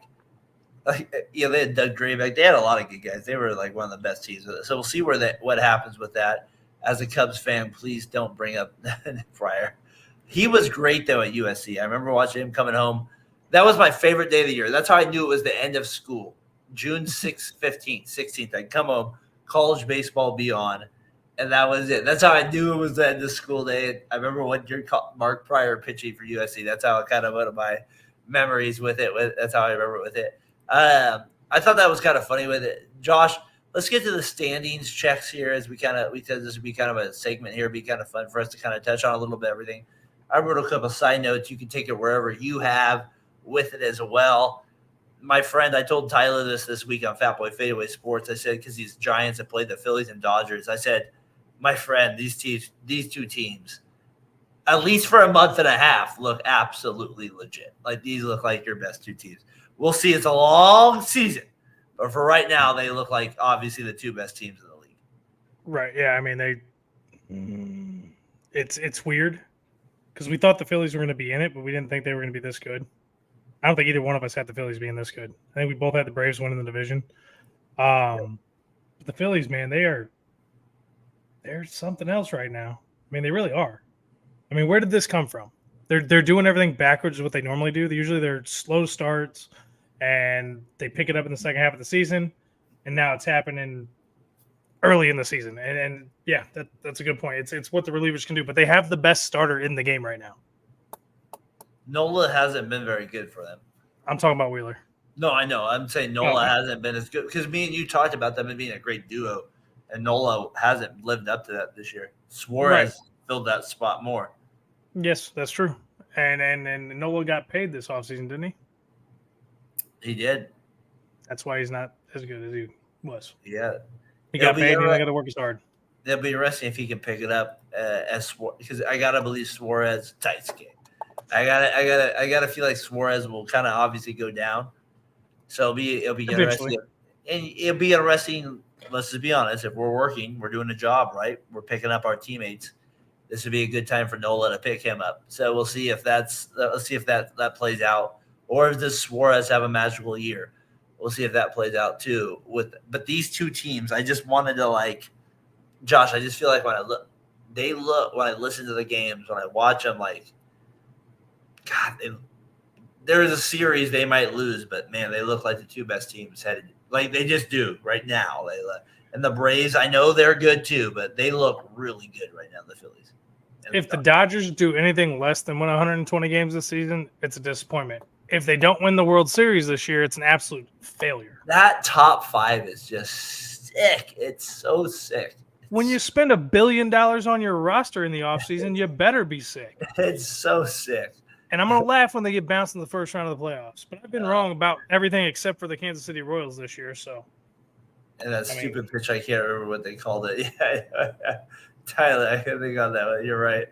had Doug Draybeck. They had a lot of good guys. They were one of the best teams with it. So we'll see what happens with that. As a Cubs fan, please don't bring up Pryor. He was great though at USC. I remember watching him coming home. That was my favorite day of the year. That's how I knew it was the end of school. June 6th, 15th, 16th. I'd come home, college baseball be on, and that was it. That's how I knew it was the end of school day. I remember when Mark Pryor pitching for USC. That's how kind of one of my memories with it. That's how I remember it with it. I thought that was kind of funny with it. Josh, let's get to the standings checks here as we said this would be kind of a segment here. It'd be kind of fun for us to kind of touch on a little bit everything. I wrote a couple of side notes. You can take it wherever you have with it as well. My friend, I told Tyler this week on Fat Boy Fadeaway Sports. I said, because these Giants have played the Phillies and Dodgers, I said, my friend, these two teams, at least for a month and a half, look absolutely legit. These look like your best two teams. We'll see. It's a long season. But for right now, they look like obviously the two best teams in the league. Right. Yeah. I mean, it's weird because we thought the Phillies were going to be in it, but we didn't think they were going to be this good. I don't think either one of us had the Phillies being this good. I think we both had the Braves winning the division. But the Phillies, man, they're something else right now. I mean, they really are. I mean, where did this come from? They're doing everything backwards what they normally do. They're slow starts, and they pick it up in the second half of the season, and now it's happening early in the season. And yeah, that's a good point. It's what the relievers can do, but they have the best starter in the game right now. Nola hasn't been very good for them. I'm talking about Wheeler. No, I know. I'm saying Nola hasn't been as good because me and you talked about them being a great duo, and Nola hasn't lived up to that this year. Suarez filled that spot more. Yes, that's true. And Nola got paid this offseason, didn't he? He did. That's why he's not as good as he was. Yeah. He got paid and he got to work as hard. It'll be interesting if he can pick it up because I gotta believe Suarez tight game. I gotta feel like Suarez will kind of obviously go down. So it'll be interesting. And it'll be interesting. Let's just be honest. If we're working, we're doing a job, right? We're picking up our teammates. This would be a good time for Nola to pick him up. So we'll see if that plays out, or if does Suarez have a magical year. We'll see if that plays out too. But these two teams, I just wanted to Josh. I just feel like when I listen to the games, when I watch them, God, there is a series they might lose, but man, they look like the two best teams headed. They just do right now. And the Braves, I know they're good too, but they look really good right now. The Phillies. If the Dodgers do anything less than win 120 games this season, it's a disappointment. If they don't win the World Series this year, it's an absolute failure. That top five is just sick. It's so sick. When you spend $1 billion on your roster in the offseason, you better be sick. It's so sick. And I'm going to laugh when they get bounced in the first round of the playoffs. But I've been wrong about everything except for the Kansas City Royals this year. So, and that stupid pitch, I can't remember what they called it. Yeah, Tyler, I can't think on that one. You're right.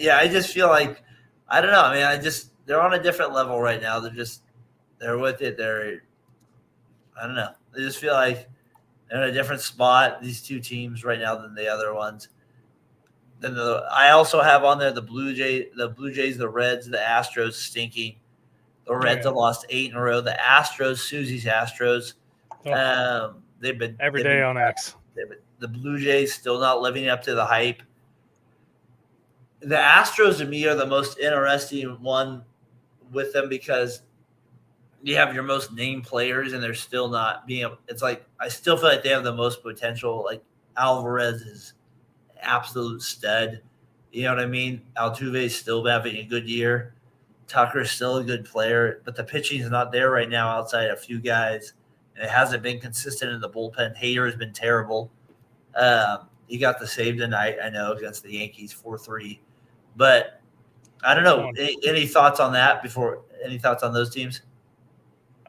Yeah, I just feel like, I don't know. I mean, they're on a different level right now. They're with it. I don't know. They just feel like they're in a different spot, these two teams right now, than the other ones. Then I also have on there the Blue Jays, the Reds, the Astros stinking. The Reds have lost 8 in a row. The Astros, Susie's Astros, they've been every day on X. The Blue Jays still not living up to the hype. The Astros to me are the most interesting one with them because you have your most named players and they're still not being able. It's like I still feel like they have the most potential. Like Alvarez is absolute stud. You know what I mean? Altuve's still having a good year. Tucker's still a good player, but the pitching is not there right now outside a few guys. And it hasn't been consistent in the bullpen. Hader has been terrible. He got the save tonight, I know, against the Yankees 4-3. But I don't know. Any thoughts on that any thoughts on those teams?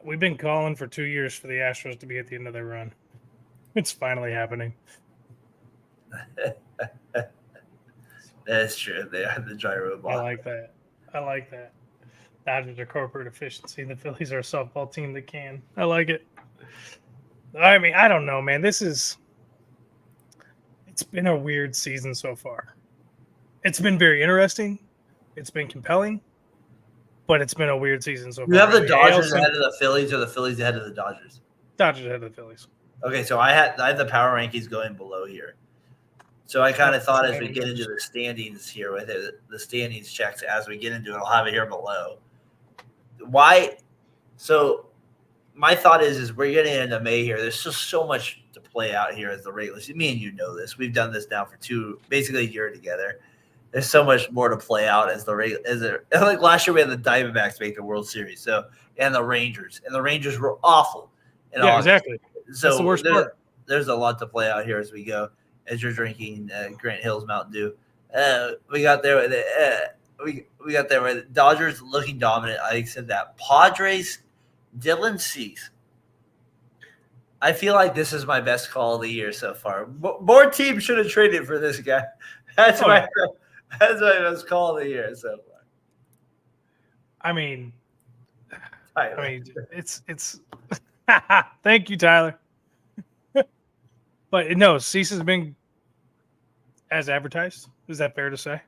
We've been calling for 2 years for the Astros to be at the end of their run. It's finally happening. That's true. They are the gyro ball. I like that. Dodgers are corporate efficiency. The Phillies are a softball team that can. I like it. I mean, I don't know, man. It's been a weird season so far. It's been very interesting. It's been compelling, but it's been a weird season so far. You have the Dodgers ahead of the Phillies or the Phillies ahead of the Dodgers? Dodgers ahead of the Phillies. Okay, so I had the power rankings going below here. So I kind of thought as we get into the standings here with it, the standings checks as we get into it, I'll have it here below. Why? So my thought is we're getting into May here. There's just so much to play out here as the regular season. Me and you know this. We've done this now for basically a year together. There's so much more to play out as like last year we had the Diamondbacks make the World Series, and the Rangers were awful. Yeah, exactly. So that's the worst part. There's a lot to play out here as we go. As you're drinking Grant Hill's Mountain Dew, we got there with it. We got there with it. Dodgers looking dominant. I said that. Padres, Dylan Cease. I feel like this is my best call of the year so far. More teams should have traded for this guy. That's my best call of the year so far. I mean, it's. Thank you, Tyler. But no, Cease has been as advertised. Is that fair to say?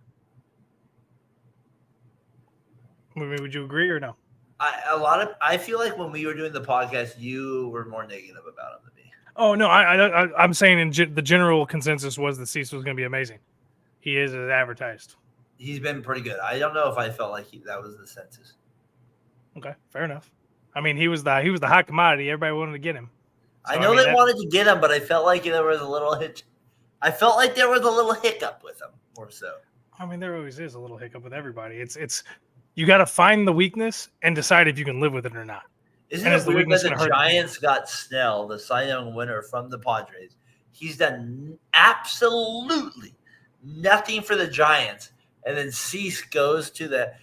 Would you agree or no? I feel like when we were doing the podcast, you were more negative about him than me. Oh no, I'm saying the general consensus was that Cease was going to be amazing. He is as advertised. He's been pretty good. I don't know if I felt like that was the census. Okay, fair enough. I mean, he was the hot commodity. Everybody wanted to get him. So, I know they wanted to get him, but I felt like there was a little hitch. I felt like there was a little hiccup with him, more so. I mean, there always is a little hiccup with everybody. It's you got to find the weakness and decide if you can live with it or not. Isn't it weird that the Giants got Snell, the Cy Young winner from the Padres? He's done absolutely nothing for the Giants, and then Cease goes to the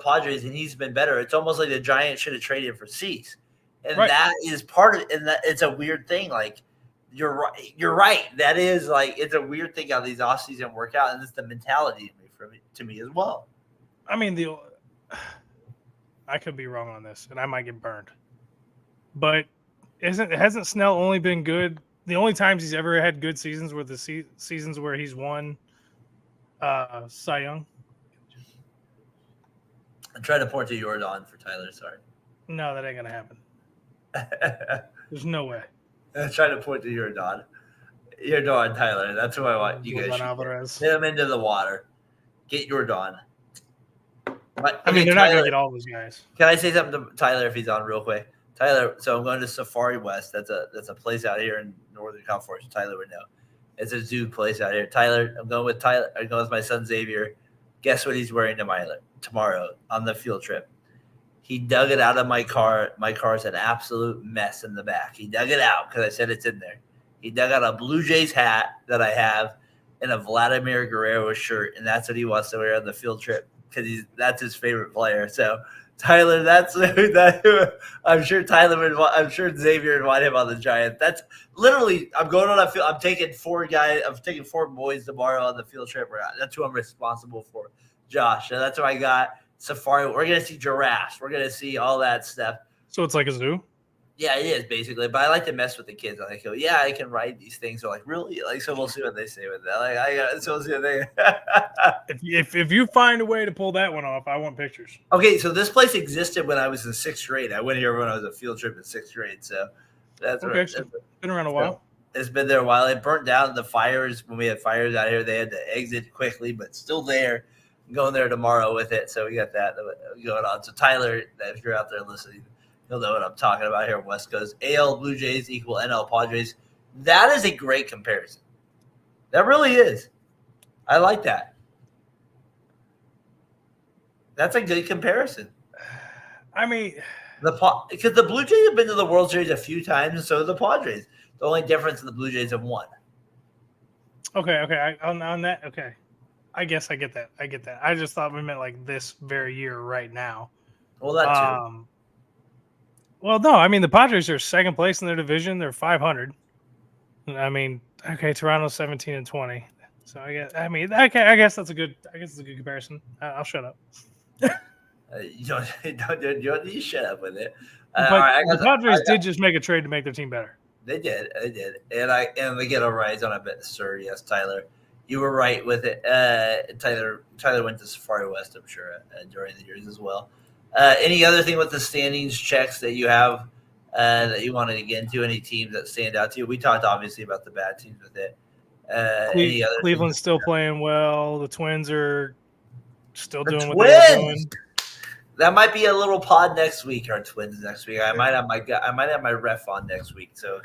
Padres, and he's been better. It's almost like the Giants should have traded for Cease. And that is part of it. And that it's a weird thing. Like, you're right. That is like, it's a weird thing how these offseason work out. And it's the mentality to me as well. I mean, I could be wrong on this and I might get burned, but hasn't Snell only been good? The only times he's ever had good seasons were the seasons where he's won Cy Young. I'm trying to point to Jordan for Tyler. Sorry. No, that ain't going to happen. There's no way. I'm trying to point to Jordan. Jordan, Tyler. That's who I want. You guys hit him into the water. Get Jordan. I mean, they're not going to get all those guys. Can I say something to Tyler if he's on real quick? Tyler, so I'm going to Safari West. That's a place out here in Northern California. Tyler would know. It's a zoo place out here. Tyler, I'm going with my son Xavier. Guess what he's wearing tomorrow on the field trip? He dug it out of my car. My car's an absolute mess in the back. He dug it out because I said it's in there. He dug out a Blue Jays hat that I have and a Vladimir Guerrero shirt, and that's what he wants to wear on the field trip. because that's his favorite player. So Tyler, that's I'm sure I'm sure Xavier would want him on the Giants. That's literally, I'm going on a field. I'm taking 4 boys tomorrow on the field trip. That's who I'm responsible for, Josh. So that's what I got. Safari. We're gonna see giraffes. We're gonna see all that stuff. So it's like a zoo. Yeah, it is basically, but I like to mess with the kids. I go, yeah, I can ride these things. They're like, really? Like, so we'll see what they say with that. Like, so we'll see what they. if you find a way to pull that one off, I want pictures. Okay, so this place existed when I was in 6th grade. I went here when I was a field trip in 6th grade. So that's okay. So it's been around a while. It's been there a while. It burnt down. The fires, when we had fires out here, they had to exit quickly, but still there. I'm going there tomorrow with it. So we got that going on. So Tyler, if you're out there listening, you'll know what I'm talking about here. West Coast AL Blue Jays equal NL Padres. That is a great comparison. That really is. I like that. That's a good comparison. I mean, because the Blue Jays have been to the World Series a few times, and so have the Padres. The only difference is the Blue Jays have won. Okay. On that, okay. I guess I get that. I just thought we meant like this very year right now. Well, that too. Well, no, I mean the Padres are second place in their division. They're 500. I mean, okay, Toronto's 17-20. So I guess that's a good comparison. I'll shut up. You don't need to shut up with it. But the Padres did just make a trade to make their team better. They did, and they get a rise on a bit, sir. Yes, Tyler, you were right with it. Tyler went to Safari West, I'm sure, during the years as well. Any other thing with the standings checks that you have that you wanted to get into? Any teams that stand out to you? We talked obviously about the bad teams with it. Cleveland's still playing well. The Twins are still doing what they're doing. That might be a little pod next week. Our Twins next week. I might have my ref on next week. So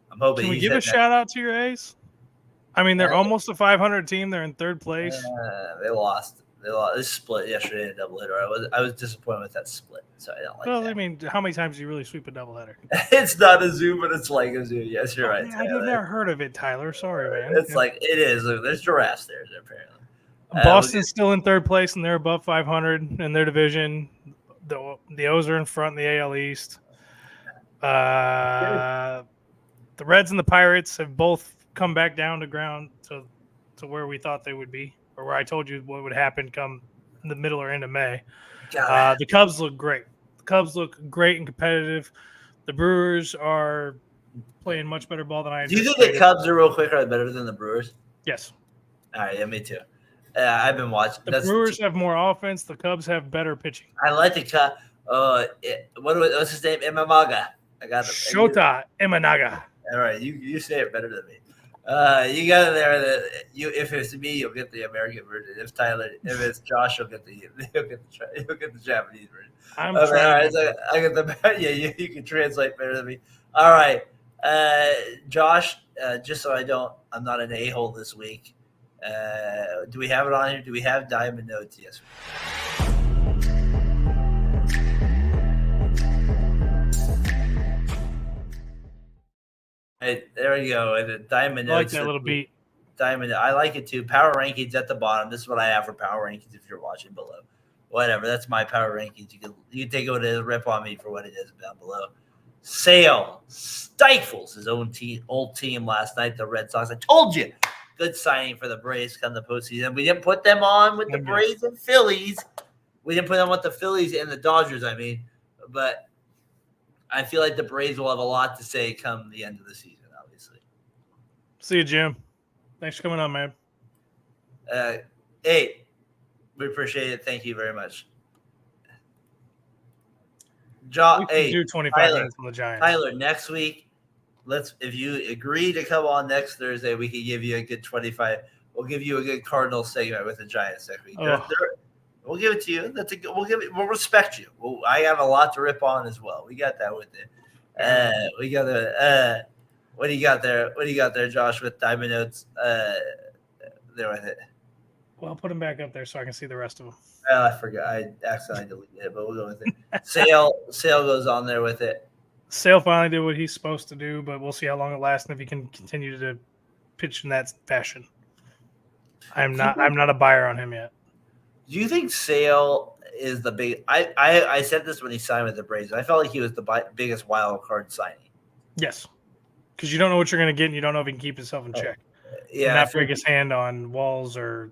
I'm hoping. Can we give a shout out to your A's? I mean, they're almost a 500 team. They're in 3rd place. They lost. They split yesterday in a doubleheader. I was disappointed with that split, so I don't like that. Well, I mean, how many times do you really sweep a doubleheader? It's not a zoo, but it's like a zoo. Yes, you're right. I've never heard of it, Tyler. Sorry, man. It's like it is. There's giraffes there, apparently. Boston's still in 3rd place, and they're above 500 in their division. The O's are in front in the AL East. The Reds and the Pirates have both come back down to ground to where we thought they would be, or where I told you what would happen come the middle or end of May. The Cubs look great. The Cubs look great and competitive. The Brewers are playing much better ball than I anticipated. Do you think the Cubs are better than the Brewers? Yes. All right, yeah, me too. I've been watching. The Brewers have more offense. The Cubs have better pitching. I like the Cubs. What's his name? Imamaga. I got it. Shota Imanaga. All right, you say it better than me. You got it there. If it's me, you'll get the American version. If it's Josh, you'll get the Japanese version. I'm trying. All right, so I get the you can translate better than me. All right, Josh. Just so I'm not an a-hole this week. Do we have it on here? Do we have Diamond Notes? Yes. Hey, there we go. And the Diamond Notes. I like that little beat. Diamond. I like it too. Power rankings at the bottom. This is what I have for power rankings. If you're watching below, whatever. That's my power rankings. You can take it to rip on me for what it is down below. Sale stifles his old team last night. The Red Sox. I told you. Good signing for the Braves come the postseason. We didn't put them on with the Braves and Phillies. We didn't put them with the Phillies and the Dodgers, but I feel like the Braves will have a lot to say come the end of the season, obviously. See you, Jim. Thanks for coming on, man. Hey, we appreciate it. Thank you very much. Do 25 minutes on the Giants. Tyler, next week, if you agree to come on next Thursday, we can give you a good 25. We'll give you a good Cardinals segment with the Giants next week. We'll give it to you. We'll respect you. I have a lot to rip on as well. We got that with it. We got the. What do you got there? What do you got there, Josh? With Diamond Notes, there with it. Well, put them back up there so I can see the rest of them. I forgot. I accidentally deleted it, but we'll go with it. Sale goes on there with it. Sale finally did what he's supposed to do, but we'll see how long it lasts and if he can continue to pitch in that fashion. I'm not a buyer on him yet. Do you think Sale is the big? I said this when he signed with the Braves. I felt like he was the biggest wild card signing. Yes, because you don't know what you're going to get, and you don't know if he can keep himself in check. Yeah, and not break his hand on walls or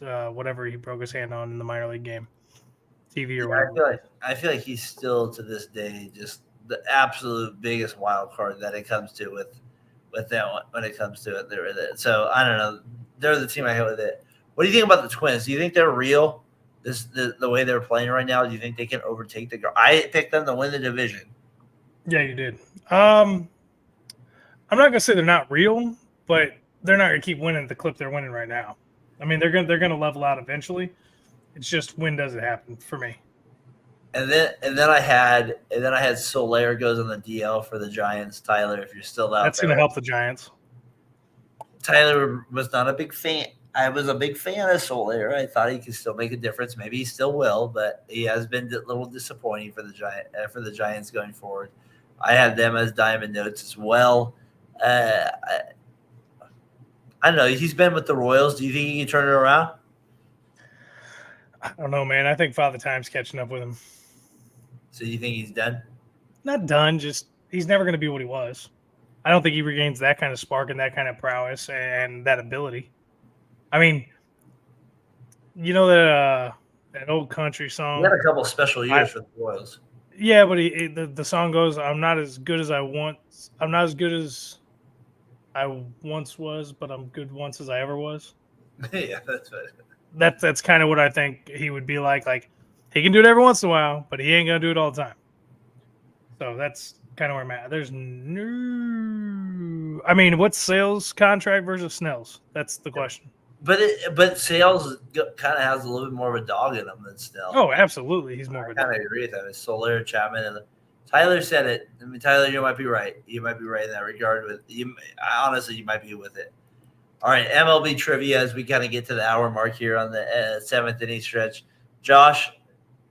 whatever he broke his hand on in the minor league game, TV or whatever. I feel like he's still to this day just the absolute biggest wild card that it comes to with them when it comes to it. They're with it. So I don't know. They're the team I hit with it. What do you think about the Twins? Do you think they're real? The way they're playing right now. Do you think they can overtake the? I picked them to win the division. Yeah, you did. I'm not gonna say they're not real, but they're not gonna keep winning at the clip they're winning right now. I mean, they're gonna level out eventually. It's just when does it happen for me? And then I had Soler goes on the DL for the Giants. Tyler, if you're still out, that's gonna help the Giants. Tyler was not a big fan. I was a big fan of Soler. I thought he could still make a difference. Maybe he still will, but he has been a little disappointing for the Giants going forward. I had them as diamond notes as well. I don't know. He's been with the Royals. Do you think he can turn it around? I don't know, man. I think Father Time's catching up with him. So you think he's done? Not done. Just he's never going to be what he was. I don't think he regains that kind of spark and that kind of prowess and that ability. I mean, you know that old country song. He had a couple special years for the Royals. Yeah, but the song goes, "I'm not as good as I want. I'm not as good as I once was, but I'm good once as I ever was." Yeah, that's right. That's kind of what I think he would be like. Like he can do it every once in a while, but he ain't gonna do it all the time. So that's kind of where I'm at. There's no. I mean, what's Sale's contract versus Snell's? That's the question. But Sales kind of has a little bit more of a dog in him than Snell. Oh, absolutely, he's more. I kind of agree with that. It's Soler, Chapman, and Tyler said it. I mean, Tyler, you might be right. You might be right in that regard. With you, honestly, you might be with it. All right, MLB trivia as we kind of get to the hour mark here on the seventh inning stretch. Josh,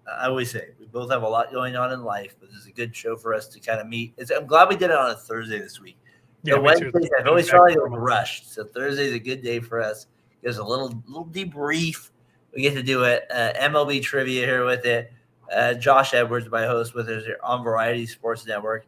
I always say we both have a lot going on in life, but this is a good show for us to kind of meet. I'm glad we did it on a Thursday this week. Yeah, Wednesdays I've always felt like it was rushed, so Thursday's a good day for us. There's a little debrief. We get to do it. MLB trivia here with it. Josh Edwards, my host, with us here on Variety Sports Network.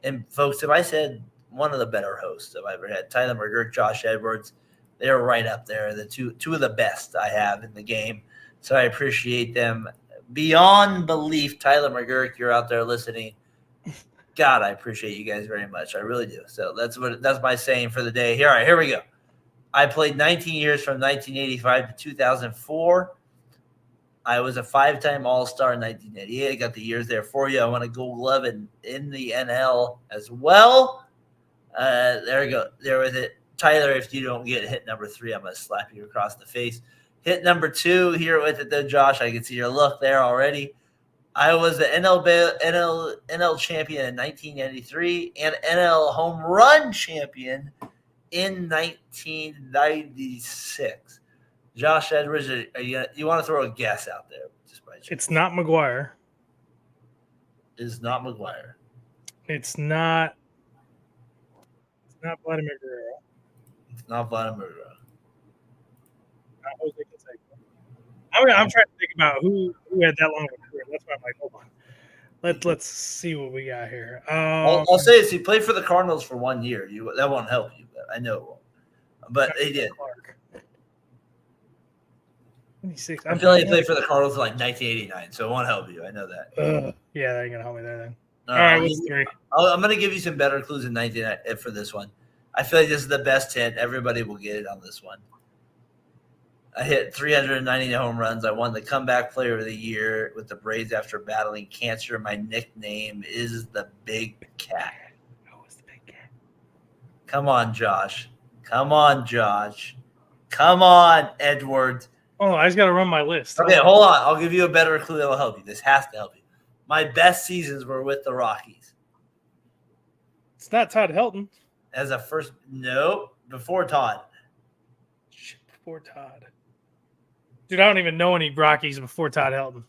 And folks, if I said one of the better hosts I've ever had, Tyler McGurk, Josh Edwards, they're right up there. The two of the best I have in the game. So I appreciate them beyond belief. Tyler McGurk, you're out there listening. God, I appreciate you guys very much. I really do. So that's my saying for the day. All right, here we go. I played 19 years from 1985 to 2004. I was a 5-time All-Star in 1988. I got the years there for you. I want a Gold Glove in the NL as well. There we go. There with it. Tyler, if you don't get hit number 3, I'm going to slap you across the face. Hit number 2 here with it, though, Josh. I can see your look there already. I was the NL champion in 1993 and NL home run champion in 1996. Josh Edwards, you want to throw a guess out there? Just by chance? It's not McGuire. It's not McGuire. It's not Vladimir Guerrero. It's not Vladimir Guerrero. Not Jose Canseco. I'm trying to think about who had that long of a career. That's why I'm like, hold on. Let's see what we got here. I'll say this: he played for the Cardinals for 1 year. That won't help you, but I know it won't. But he did. Clark. I feel like he played for the Cardinals in like 1989, so it won't help you. I know that. Yeah, that ain't gonna help me there then. All right, what's 3? I'm gonna give you some better clues in 1989 for this one. I feel like this is the best hit. Everybody will get it on this one. I hit 390 home runs. I won the comeback player of the year with the Braves after battling cancer. My nickname is the Big Cat. Oh, it's the Big Cat. Come on, Josh. Come on, Edward. Oh, I just got to run my list. Okay, hold on. I'll give you a better clue that will help you. This has to help you. My best seasons were with the Rockies. It's not Todd Helton. As a first, nope, before Todd. Shit, before Todd. Dude, I don't even know any Rockies before Todd Helton.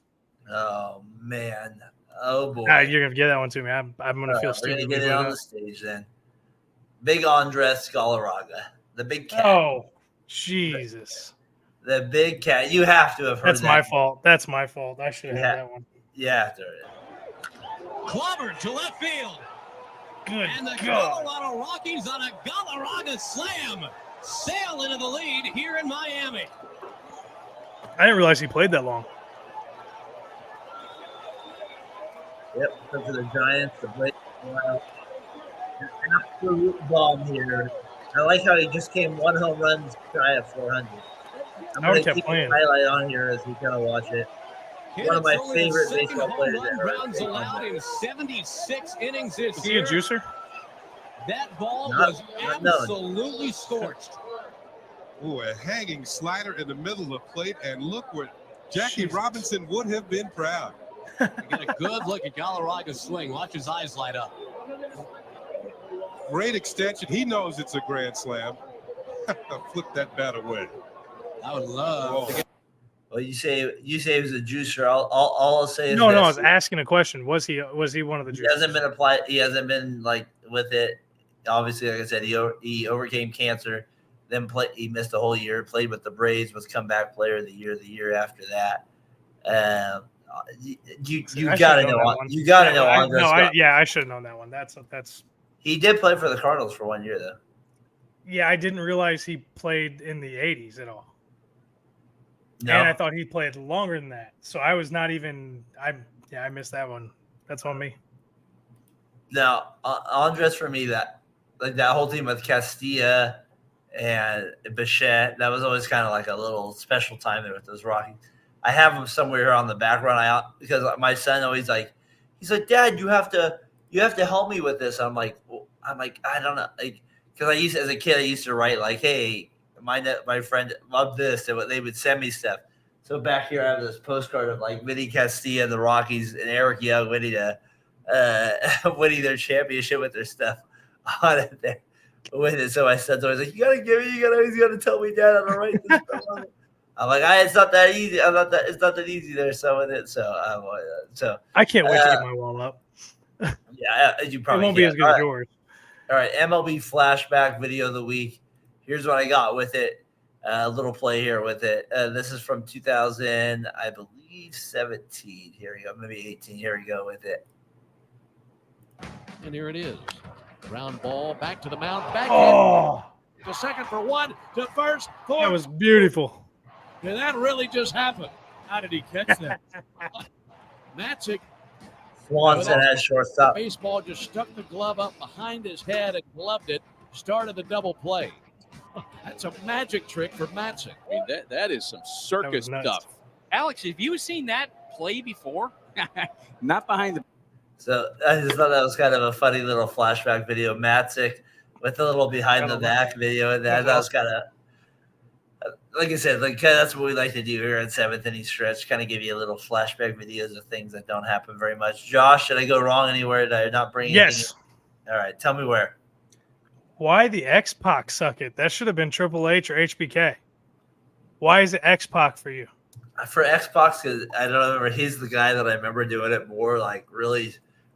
Oh, man. Oh, boy. You're going to get that one to me. I'm going to feel stupid. We're going to get it on the stage then. Big Andres Galarraga. The Big Cat. Oh, Jesus. The big cat. You have to have heard That's my fault. That's my fault. I should have had that one. Yeah. Clobbered to left field. Good and the God. Colorado Rockies on a Galarraga slam sail into the lead here in Miami. I didn't realize he played that long. Yep, because of the Giants, the Blake, an absolute bomb here. I like how he just came 1 home run shy of 400. I'm going to keep the highlight on here as we kind of watch it. One of my favorite baseball players. Rounds allowed in 76 innings this year. Is he a juicer? That ball was absolutely scorched. Ooh, a hanging slider in the middle of the plate, and look where Jackie Robinson would have been proud. Get a good look at Galarraga's swing. Watch his eyes light up. Great extension. He knows it's a grand slam. Flip that bat away. I would love to get. Well, you say he was a juicer. All I'll say is no. I was asking a question. Was he one of the juicers? He hasn't been applied. He hasn't been like with it. Obviously, like I said, he overcame cancer. Then he missed a whole year. Played with the Braves. Was comeback player of the year. The year after that. You got to know. You got to know. I should have known that one. That's. He did play for the Cardinals for 1 year, though. Yeah, I didn't realize he played in the 80s at all. No. And I thought he played longer than that. So I was not even – I missed that one. That's on me. Now, Andres, for me, that whole team with Castilla and Bichette, that was always kind of like a little special time there with those Rockies. I have them somewhere on the background because my son always he's like, Dad, you have to help me with this. I'm like, I don't know. Because as a kid, I used to write hey, my friend loved this, and they would send me stuff. So back here, I have this postcard of Vinny Castilla, the Rockies, and Eric Young winning their championship with their stuff on it there. With it, so my son's always like, you gotta tell me, Dad, how to write this stuff on it. I'm like, it's not that easy. It's not that easy there. So with it, so I can't wait to get my wall up. Yeah, you probably it won't be as good as yours. All right, MLB flashback video of the week. Here's what I got with it. A little play here with it. This is from 2000, I believe, 17. Here we go, maybe 18. Here we go with it. And here it is. Ground ball back to the mound. Back in. To second for one. To first for. That was beautiful. Did that really just happen? How did he catch that? Matzik. Swanson has shortstop. Baseball just stuck the glove up behind his head and gloved it. Started the double play. That's a magic trick for Matzik. I mean, that is some circus stuff. Alex, have you seen that play before? Not behind the. So I just thought that was kind of a funny little flashback video. Matzik with a little behind the back video, and that was kind of. Like I said, that's what we like to do here at Seventh Inning Stretch, kind of give you a little flashback videos of things that don't happen very much. Josh, did I go wrong anywhere? Did I not bring anything? Yes. All right, tell me where. Why the X-Pac suck it? That should have been Triple H or HBK. Why is it X-Pac for you? For X-Pac, because I don't remember. He's the guy that I remember doing it more,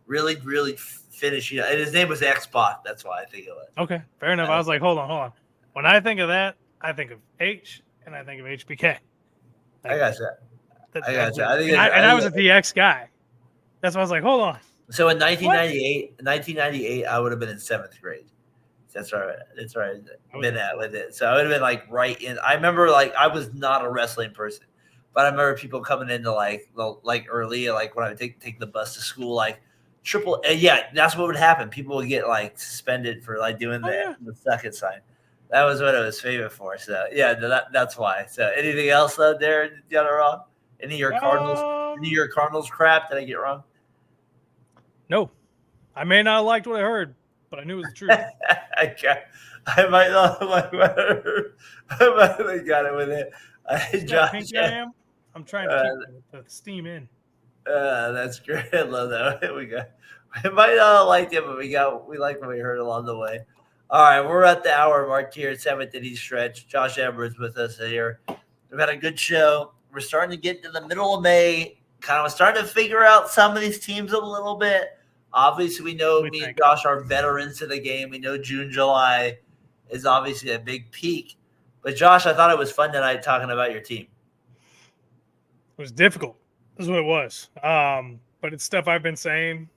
really finishing. And his name was X-Pac. That's why I think it was. Okay, fair enough. I was like, hold on. When I think of that, I think of H. And I think of HBK. I got you. I was a DX guy. That's why I was like, hold on. So in 1998, I would have been in 7th grade. That's right. That's right. Been at with it. So I would have been right in. I remember I was not a wrestling person, but I remember people coming into early, when I would take the bus to school, triple. Yeah, that's what would happen. People would get suspended for doing the second sign. That was what it was famous for. So yeah, that's why. So anything else though, Darren? You got it wrong? Any of your Cardinals? Any of your Cardinals crap? Did I get wrong? No, I may not have liked what I heard, but I knew it was the truth. I might not like what I heard. I might have got it with it. Josh, I'm trying to keep the steam in. That's great. I love that. We might not have liked it, but we like what we heard along the way. All right, we're at the hour mark here at 7th Inning Stretch. Josh Edwards with us here. We've had a good show. We're starting to get to the middle of May. Kind of starting to figure out some of these teams a little bit. Obviously, we know me and Josh are veterans to the game. We know June, July is obviously a big peak. But Josh, I thought it was fun tonight talking about your team. It was difficult. This is what it was. But it's stuff I've been saying.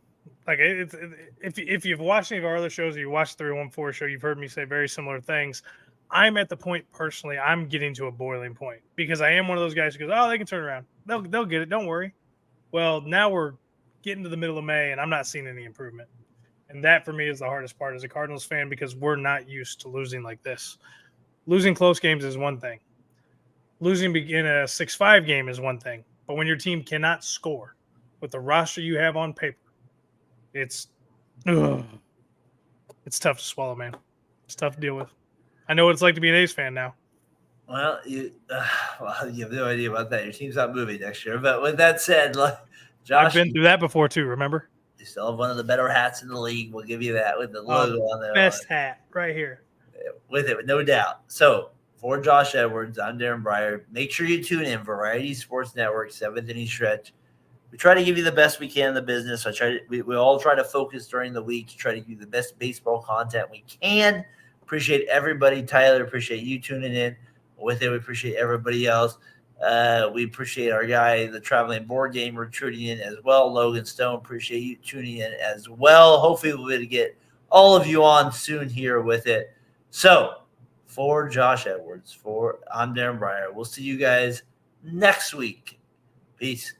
Like if you've watched any of our other shows, or you watched the 314 show, you've heard me say very similar things. I'm at the point personally, I'm getting to a boiling point because I am one of those guys who goes, oh, they can turn around. They'll get it. Don't worry. Well, now we're getting to the middle of May, and I'm not seeing any improvement. And that for me is the hardest part as a Cardinals fan because we're not used to losing like this. Losing close games is one thing. Losing in a 6-5 game is one thing. But when your team cannot score with the roster you have on paper, it's tough to swallow, man. It's tough to deal with. I know what it's like to be an A's fan now. Well, you have no idea about that. Your team's not moving next year. But with that said, Josh, I've been through that before too, remember? You still have one of the better hats in the league. We'll give you that with the logo on there. Best hat right here. With it, no doubt. So, for Josh Edwards, I'm Darren Breyer. Make sure you tune in Variety Sports Network, 7th Inning Stretch. We try to give you the best we can in the business. We all try to focus during the week to try to give you the best baseball content we can. Appreciate everybody. Tyler, appreciate you tuning in. With it, we appreciate everybody else. We appreciate our guy, the traveling board gamer, tuning in as well. Logan Stone, appreciate you tuning in as well. Hopefully, we'll be able to get all of you on soon here with it. So, for Josh Edwards, I'm Darren Breyer. We'll see you guys next week. Peace.